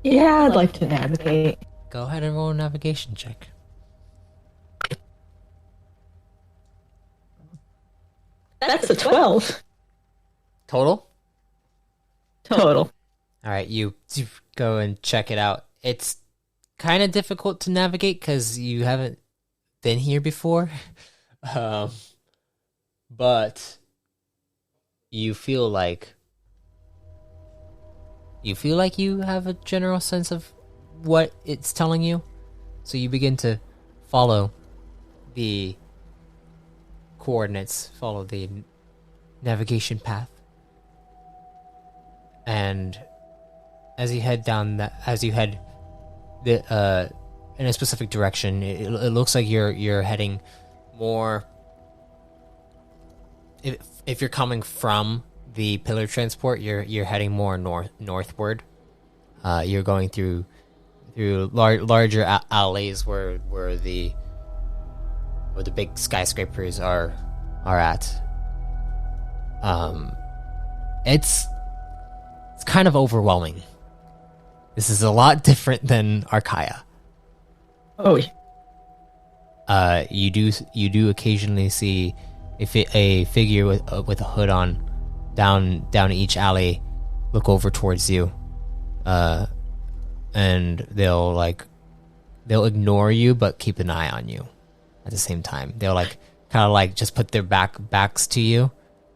Yeah, I'd like to navigate. Go ahead and roll a navigation check. That's a 12. Total? Total. Alright, you go and check it out. It's kind of difficult to navigate because you haven't been here before. But you feel like you have a general sense of what it's telling you. So you begin to follow the coordinates, follow the navigation path. And as you head in a specific direction, it looks like you're heading more. If you're coming from the pillar transport, you're heading more northward. You're going through larger alleys where the big skyscrapers are at. It's kind of overwhelming. This is a lot different than Archaea. Oh. You do occasionally see a figure with a hood on down each alley, look over towards you, and they'll ignore you but keep an eye on you at the same time. They'll kind of just put their backs to you,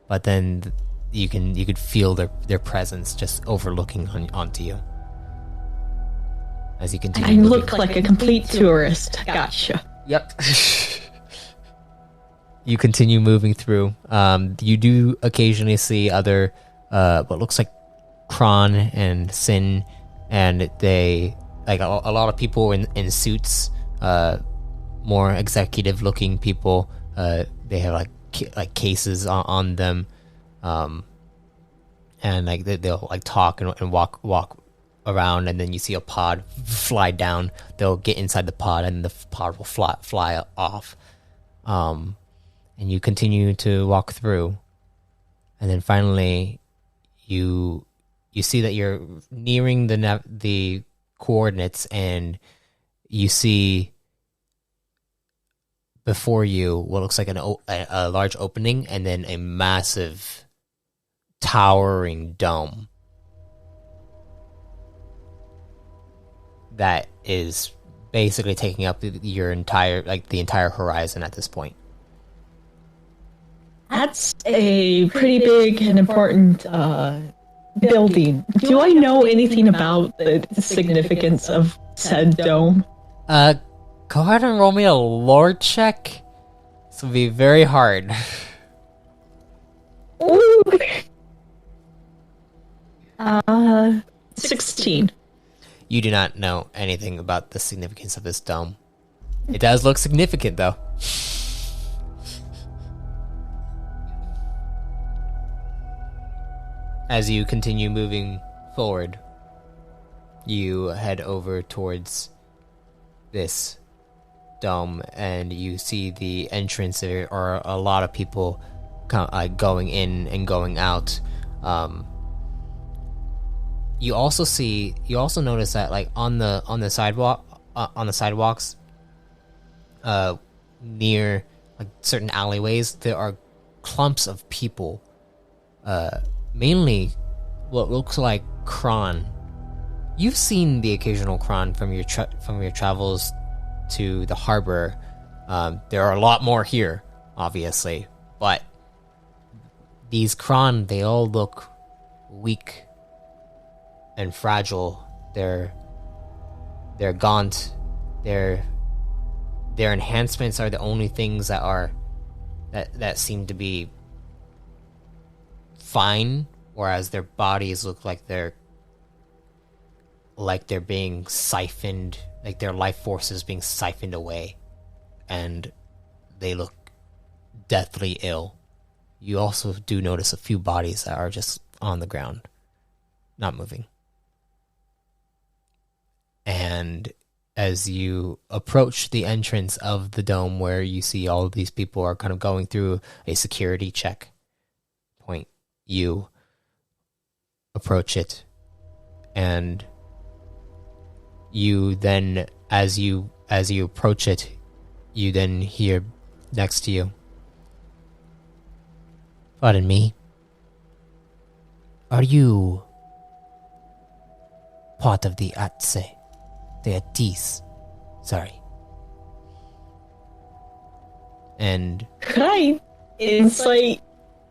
but then you could feel their presence just overlooking onto you as you continue. I look like a complete tourist. Gotcha. Yep. You continue moving through. You do occasionally see other what looks like Kron and Sin, and they a lot of people in suits, more executive looking people. They have cases on them, and they'll talk and walk around, and then you see a pod fly down. They'll get inside the pod, and the pod will fly off. And you continue to walk through, and then finally, you see that you're nearing the coordinates, and you see before you what looks like a large opening, and then a massive, towering dome that is basically taking up the entire horizon at this point. That's a pretty big and important building. Do I know anything about the significance of said dome? Go ahead and roll me a lore check. This will be very hard. Ooh. 16. You do not know anything about the significance of this dome. It does look significant, though. As you continue moving forward, you head over towards this dome, and you see the entrance. There are a lot of people going in and going out. You also notice that on the sidewalks, near certain alleyways, there are clumps of people. Mainly what looks like Kron. You've seen the occasional Kron from your travels to the harbor. There are a lot more here, obviously, but these Kron, they all look weak and fragile. They're gaunt. Their enhancements are the only things that seem to be fine whereas their bodies look like they're being siphoned, like their life force is being siphoned away, and they look deathly ill. You also do notice a few bodies that are just on the ground, not moving. And as you approach the entrance of the dome, where you see all of these people are kind of going through a security check point, you approach it, and you then, as you approach it, you then hear next to you, "Pardon me. Are you part of the Atse? The Atis? Sorry." And Hi. It's like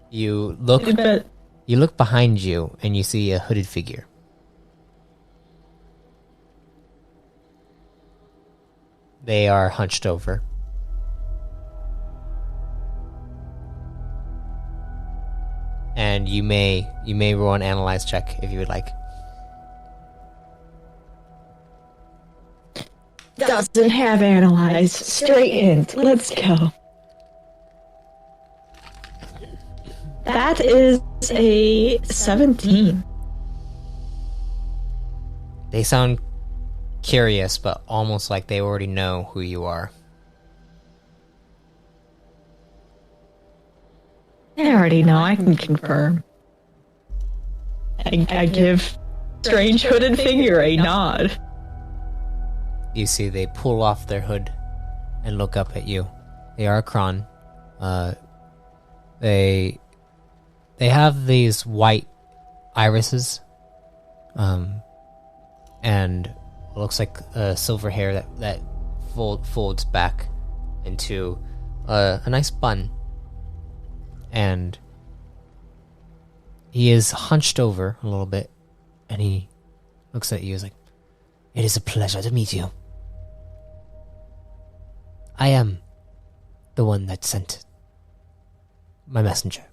you look behind you and you see a hooded figure. They are hunched over. And you may roll an analyze check if you would like. doesn't have analyze. Straight in. Let's go. That is a 17. They sound curious, but almost like they already know who you are. I already know. I can confirm. I give strange hooded figure a nod. You see they pull off their hood and look up at you. They are a Kron. They have these white irises, and it looks like silver hair that folds back into a nice bun. And he is hunched over a little bit, and he looks at you as like, "It is a pleasure to meet you. I am the one that sent my messenger."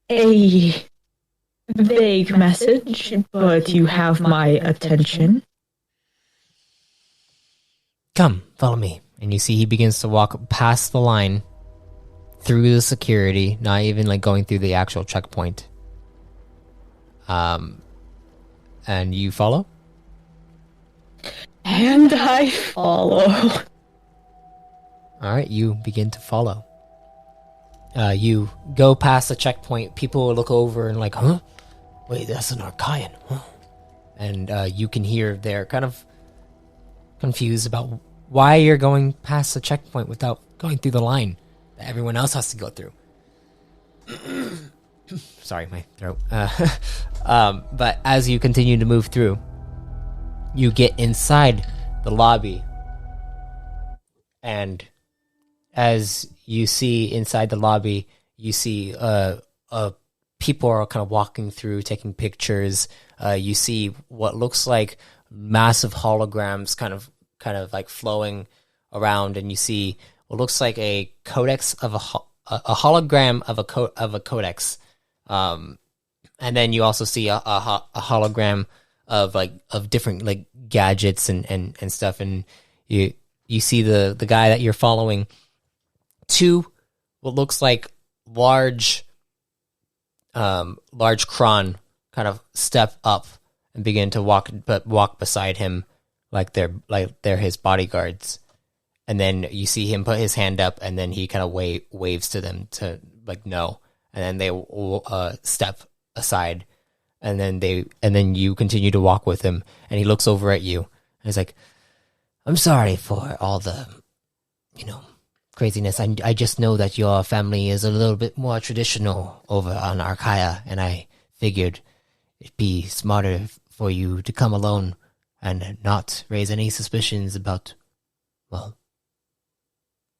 A vague message, but you have my attention. "Come, follow me." And you see he begins to walk past the line, through the security, not even like going through the actual checkpoint. And you follow? And I follow. Alright, you begin to follow. You go past the checkpoint, people will look over and like, "Huh? Wait, that's an Archaean, huh?" And you can hear they're kind of confused about why you're going past the checkpoint without going through the line that everyone else has to go through. Sorry, my throat. But as you continue to move through, you get inside the lobby, and as you see inside the lobby, you see people are kind of walking through, taking pictures. You see what looks like massive holograms kind of like flowing around, and you see what looks like a codex of a hologram of a codex, and then you also see a hologram of different like gadgets and stuff, and you see the guy that you're following. Two, what looks like large Kron kind of step up and begin to walk beside him like they're his bodyguards. And then you see him put his hand up, and then he kind of waves to them to like no, and then they step aside, and then you continue to walk with him, and he looks over at you and he's like, "I'm sorry for all the, craziness. I just know that your family is a little bit more traditional over on Archaea, and I figured it'd be smarter for you to come alone and not raise any suspicions about, well,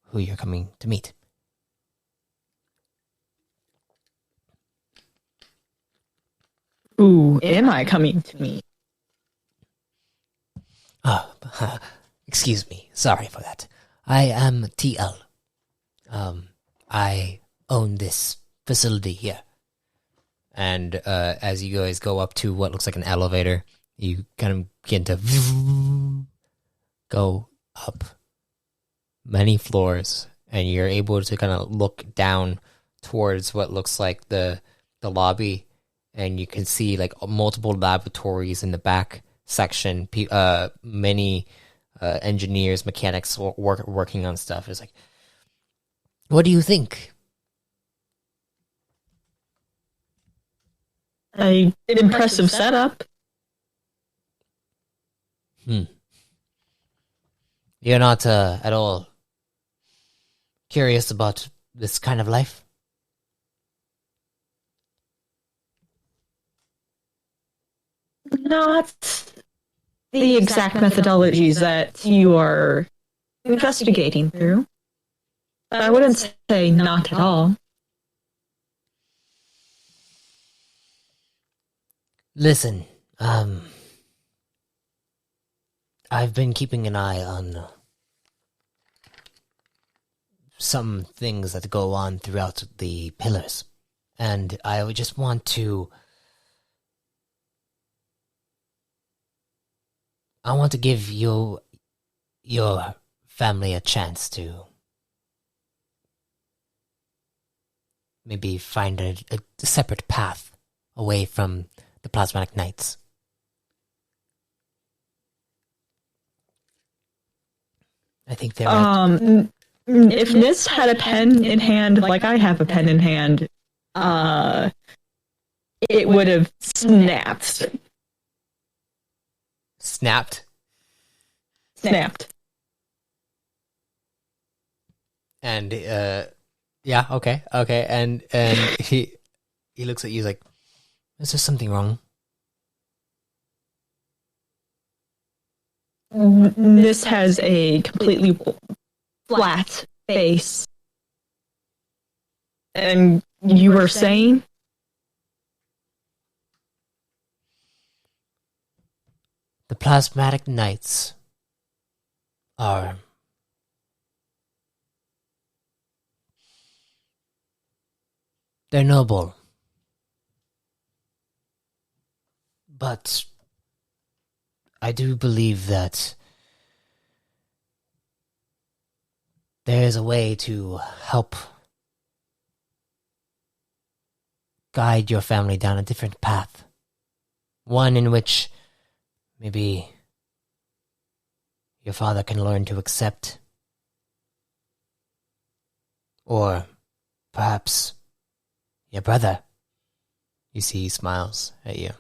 who you're coming to meet." Who am I coming to meet? Excuse me. Sorry for that. I am TL. I own this facility here. And as you guys go up to what looks like an elevator, you kind of begin to go up many floors, and you're able to kind of look down towards what looks like the lobby, and you can see like multiple laboratories in the back section. Many engineers, mechanics working on stuff. It's like, what do you think? An impressive setup. You're not at all curious about this kind of life? Not the exact methodologies that you are investigating through. I wouldn't say not at all. Listen, I've been keeping an eye on some things that go on throughout the pillars, and I would just want to... I want to give you your family a chance to maybe find a separate path away from the Plasmatic Knights. I think they're... If Nis had a pen in hand, like I have a pen in hand, it would have snapped. Snapped? Snapped. And, yeah, okay. And he looks at you like, is there something wrong? This has a completely flat face. And you were saying? The Plasmatic Knights are... they're noble. But I do believe that there is a way to help guide your family down a different path. One in which maybe your father can learn to accept. Or perhaps your brother. You see he smiles at you.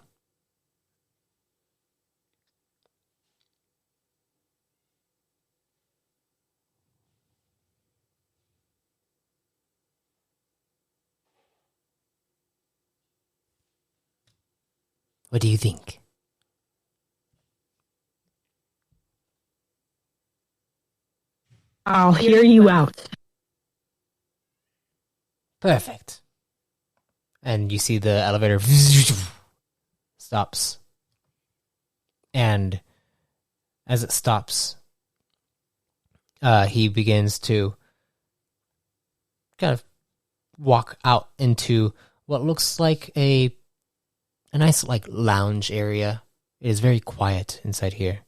What do you think? I'll hear you out. Perfect. And you see the elevator stops. And as it stops, he begins to kind of walk out into what looks like a nice like lounge area. It is very quiet inside here.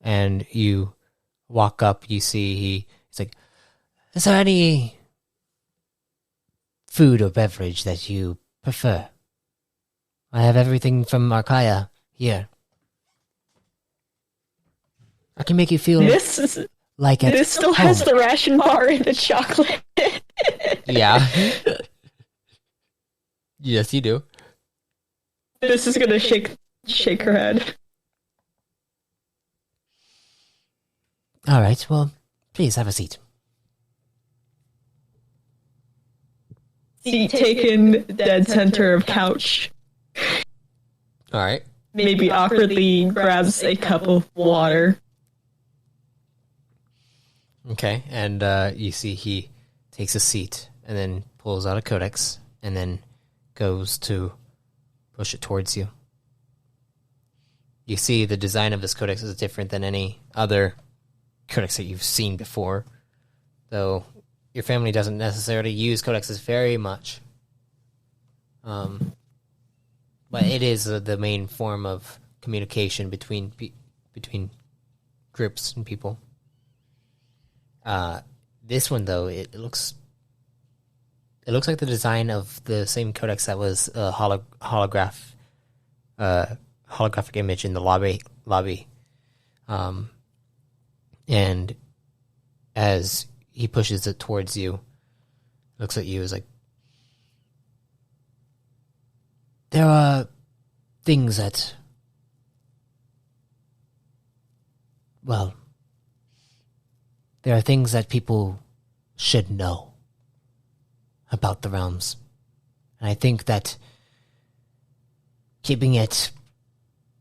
And you walk up, you see he's like, is there any food or beverage that you prefer? I have everything from Archaea here. I can make you feel like at This still home. has the ration bar and the chocolate. Yeah. Yes, you do. This is gonna shake her head. All right, well, please have a seat. Seat taken, dead center of couch. All right. Maybe awkwardly grabs a cup of water. Okay, and you see he takes a seat and then pulls out a codex and then goes to push it towards you. You see the design of this codex is different than any other codex that you've seen before, though your family doesn't necessarily use codexes very much. But it is the main form of communication between groups and people. This one, though, it looks like the design of the same codex that was a holographic image in the lobby. And as he pushes it towards you, looks at you, is like, there are things that, well, there are things that people should know about the realms. And I think that keeping it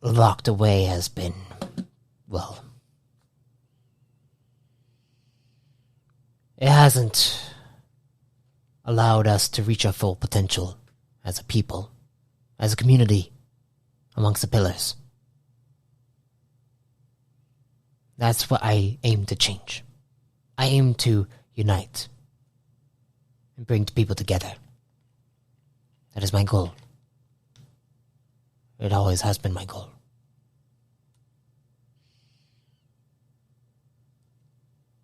locked away has been, well, it hasn't allowed us to reach our full potential as a people, as a community, amongst the pillars. That's what I aim to change. I aim to unite and bring people together. That is my goal. It always has been my goal.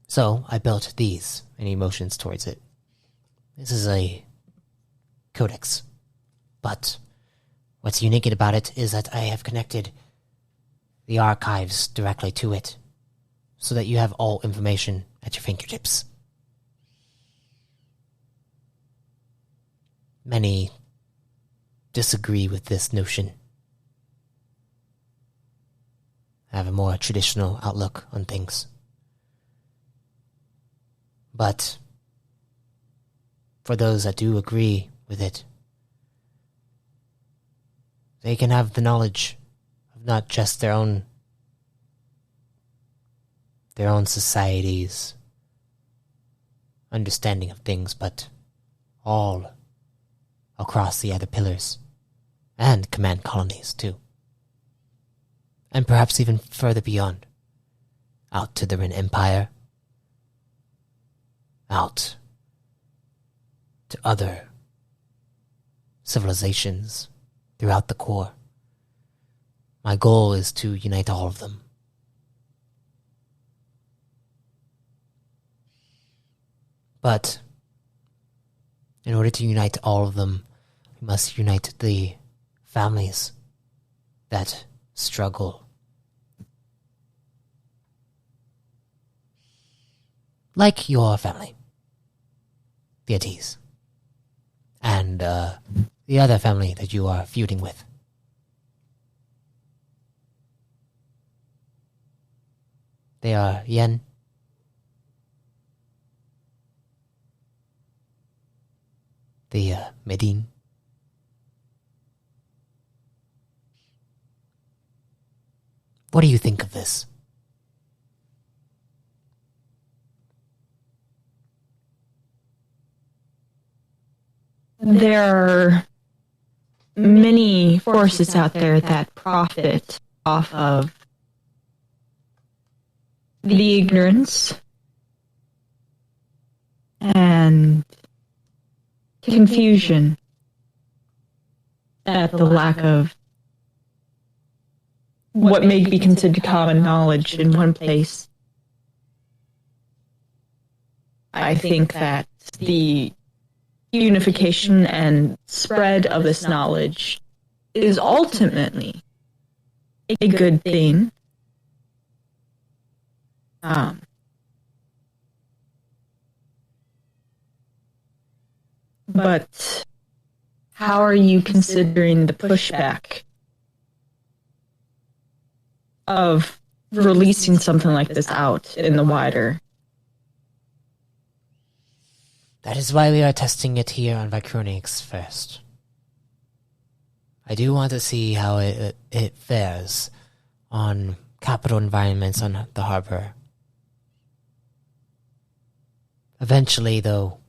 So I built these, and he motions towards it. This is a codex, but what's unique about it is that I have connected the archives directly to it, so that you have all information at your fingertips. Many disagree with this notion. I have a more traditional outlook on things. But for those that do agree with it, they can have the knowledge of not just their own society's understanding of things, but all across the other pillars and command colonies too. And perhaps even further beyond, out to the Rin Empire, out to other civilizations throughout the core. My goal is to unite all of them. But in order to unite all of them, we must unite the families that struggle. Like your family, the Atis, and the other family that you are feuding with. They are Yen, the Medine. What do you think of this? There are many forces out there that profit off of the ignorance and confusion at the lack of what may be considered common knowledge in one place. I think that the unification and spread of this knowledge is ultimately a good thing. But how are you considering the pushback of releasing something like this out in the wider? That is why we are testing it here on Vicronix first. I do want to see how it fares on capital environments on the harbor. Eventually, though,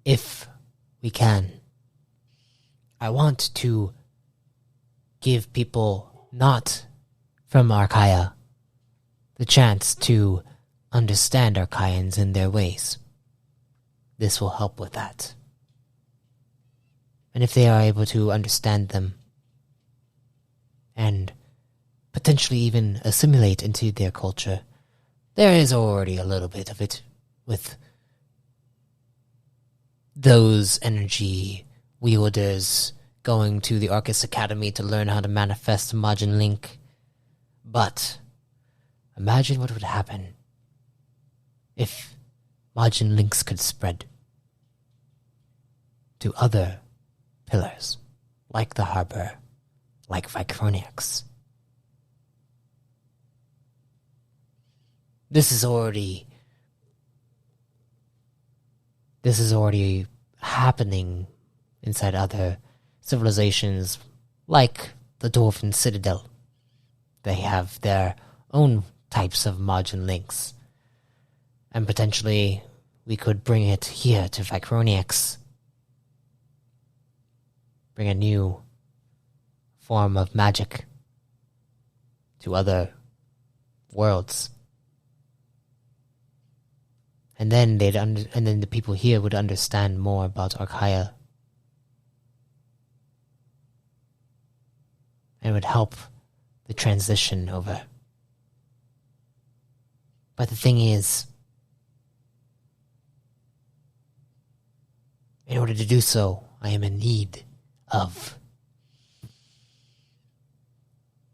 if we can, I want to give people not from Archaea the chance to understand Archaeans and their ways. This will help with that. And if they are able to understand them and potentially even assimilate into their culture, there is already a little bit of it with those energy wielders going to the Arcus Academy to learn how to manifest Majin Link. But imagine what would happen if Majin Links could spread to other pillars, like the harbor, like Vicroniax. This is already happening inside other civilizations, like the Dwarven Citadel. They have their own types of Majin Links. And potentially, we could bring it here to Vicroniax. Bring a new form of magic to other worlds. And then the people here would understand more about Archaea. And it would help the transition over. But the thing is, in order to do so, I am in need of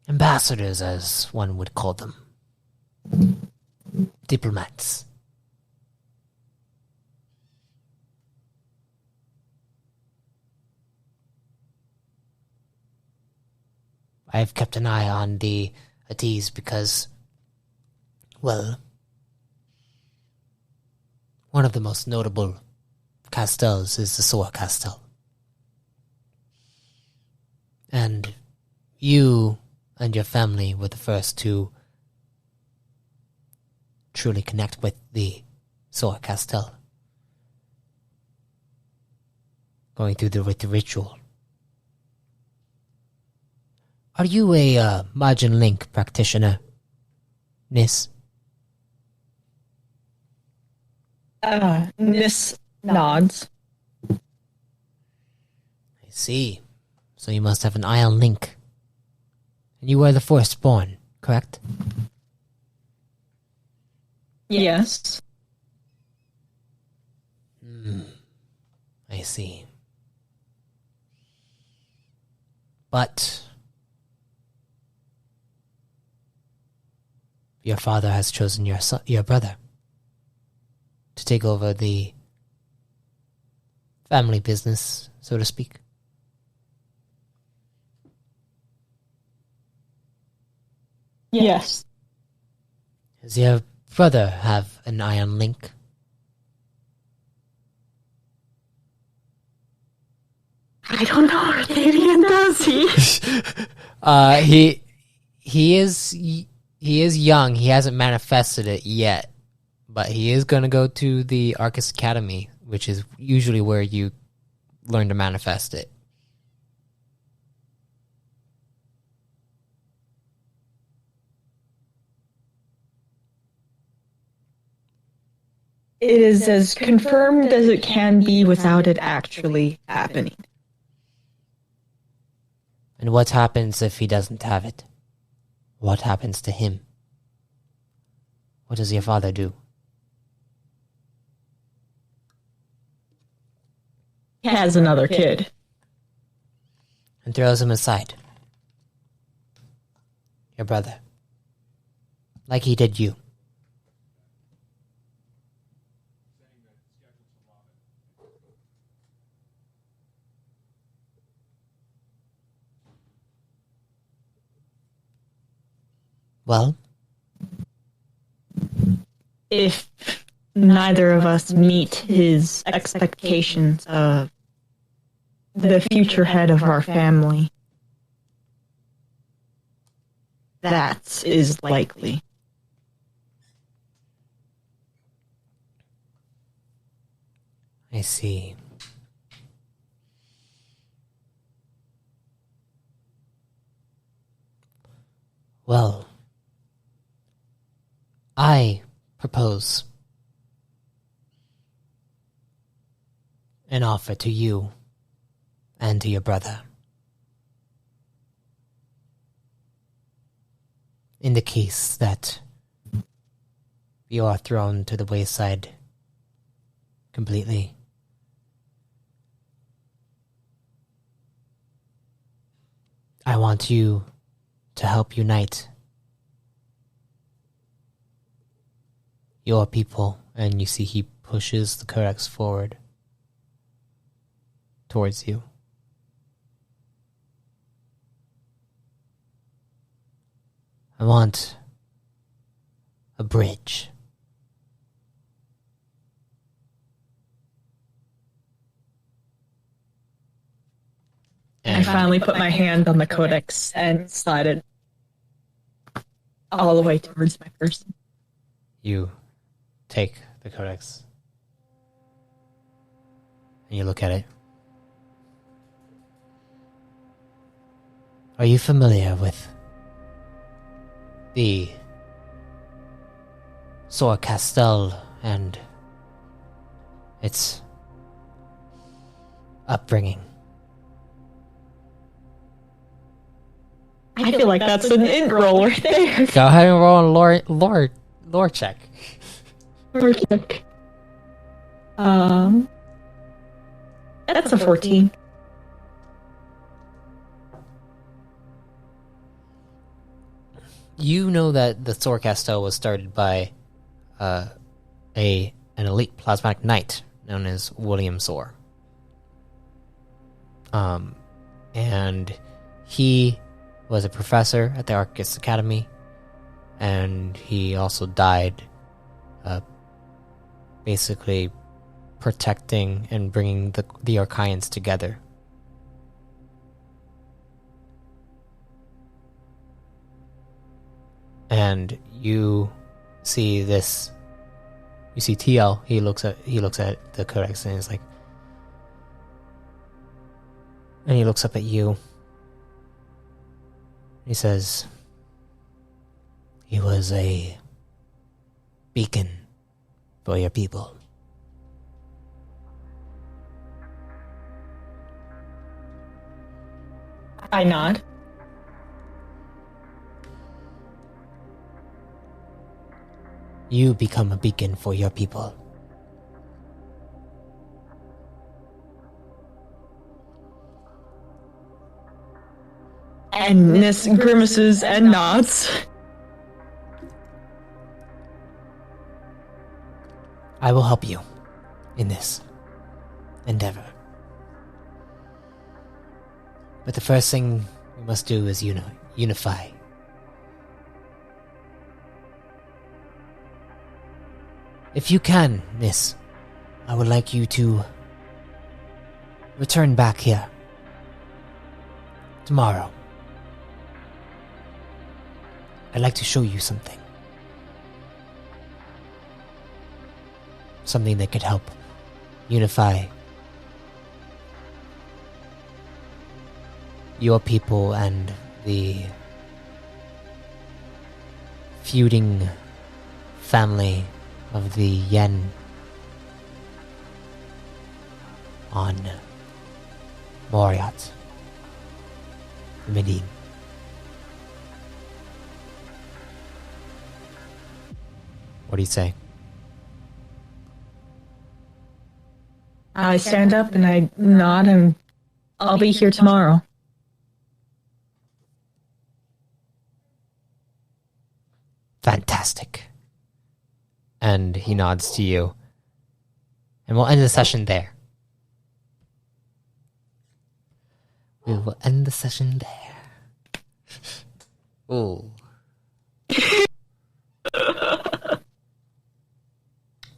ambassadors, as one would call them. Diplomats. I have kept an eye on the Ades because, well, one of the most notable castels is the Sora Castle. And you and your family were the first to truly connect with the Sora Castle. Going through the ritual. Are you a Majin Link practitioner, Nis? Nis nods. I see. So you must have an Ion Link. And you were the firstborn, correct? Yes. I see. But your father has chosen your brother to take over the family business, so to speak. Yes. Does your brother have an Ion Link? I don't know, Arcadian, does he? He is young. He hasn't manifested it yet, but he is going to go to the Arcus Academy, which is usually where you learn to manifest it. It is as confirmed as it can be without it actually happening. And what happens if he doesn't have it? What happens to him? What does your father do? He has another kid. And throws him aside. Your brother. Like he did you. Well? If neither of us meet his expectations of the future head of our family, that is likely. I see. Well, I propose an offer to you and to your brother. In the case that you are thrown to the wayside completely, I want you to help unite your people. And you see he pushes the codex forward towards you. I want a bridge. I finally put my hand on the codex and slide it all the way towards my person. You take the codex and you look at it. Are you familiar with the Sor Castel and its upbringing? I feel like that's an int roll right there. Go ahead and roll a lore check. Lore check. That's a 14. You know that the Sor Castel was started by an elite plasmatic knight known as William Sor. And he was a professor at the Arcus Academy, and he also died basically protecting and bringing the Archaeans together. And you see this. You see TL. He looks at the codex and he's like, and he looks up at you. He says, "He was a beacon for your people." I nod. You become a beacon for your people. And Nis grimaces and nods. I will help you in this endeavor. But the first thing we must do is unify. If you can, Nis, I would like you to return back here tomorrow. I'd like to show you something. Something that could help unify your people and the feuding family of the Yen on Moriat, Medine. What do you say? I stand up and I nod and I'll be here tomorrow. Fantastic. And he nods to you. And we'll end the session there. We will end the session there. Ooh.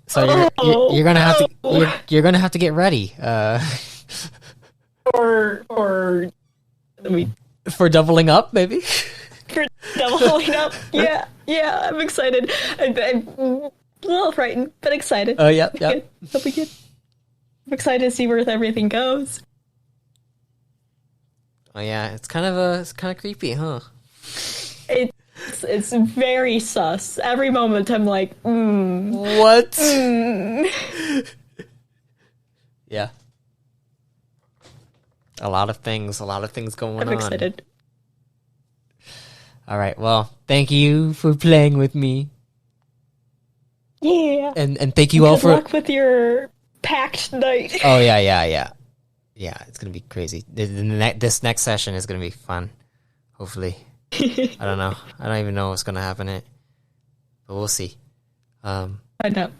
So you're gonna have to you're gonna have to get ready. Or for doubling up, maybe. For doubling up, yeah, I'm excited. I'm a little frightened, but excited. Oh, yeah. It'll be good. I'm excited to see where everything goes. Oh yeah, it's kind of creepy, huh? It's very sus. Every moment I'm like, What? Yeah. A lot of things going on. I'm excited. All right. Well, thank you for playing with me. Yeah. And thank you all Good for luck with your packed night. Oh yeah. Yeah, it's going to be crazy. This next session is going to be fun. Hopefully. I don't know. I don't even know what's going to happen in it. But we'll see. I know.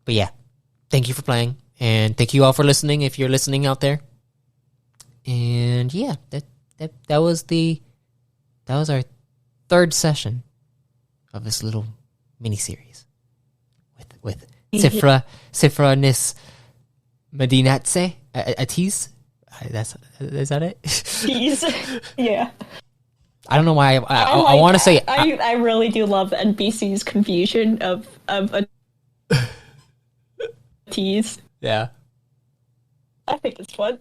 But yeah. Thank you for playing, and thank you all for listening if you're listening out there. And yeah, that was our third session of this little mini series with Sifra Nis Medinatse Atiz. Is that it? Tease. Yeah. I don't know why I want to say I really do love NPC's confusion of a tease. Yeah. I think it's fun.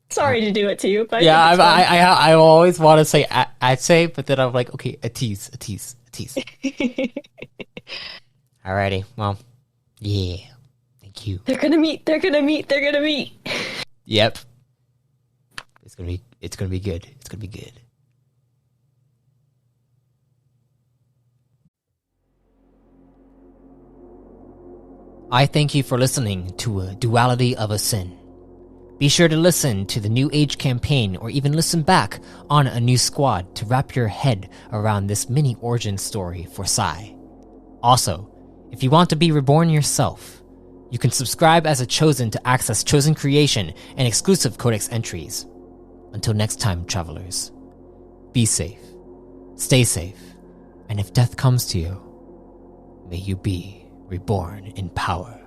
Sorry to do it to you, but yeah, I I always want to say I'd say, but then I'm like, okay, a tease. Alrighty, well, yeah, thank you. They're gonna meet. Yep, it's gonna be good. It's gonna be good. I thank you for listening to a Duality of a Sin. Be sure to listen to the New Age campaign or even listen back on A New Squad to wrap your head around this mini origin story for Sai. Also, if you want to be reborn yourself, you can subscribe as a Chosen to access Chosen creation and exclusive Codex entries. Until next time, travelers, be safe, stay safe, and if death comes to you, may you be reborn in power.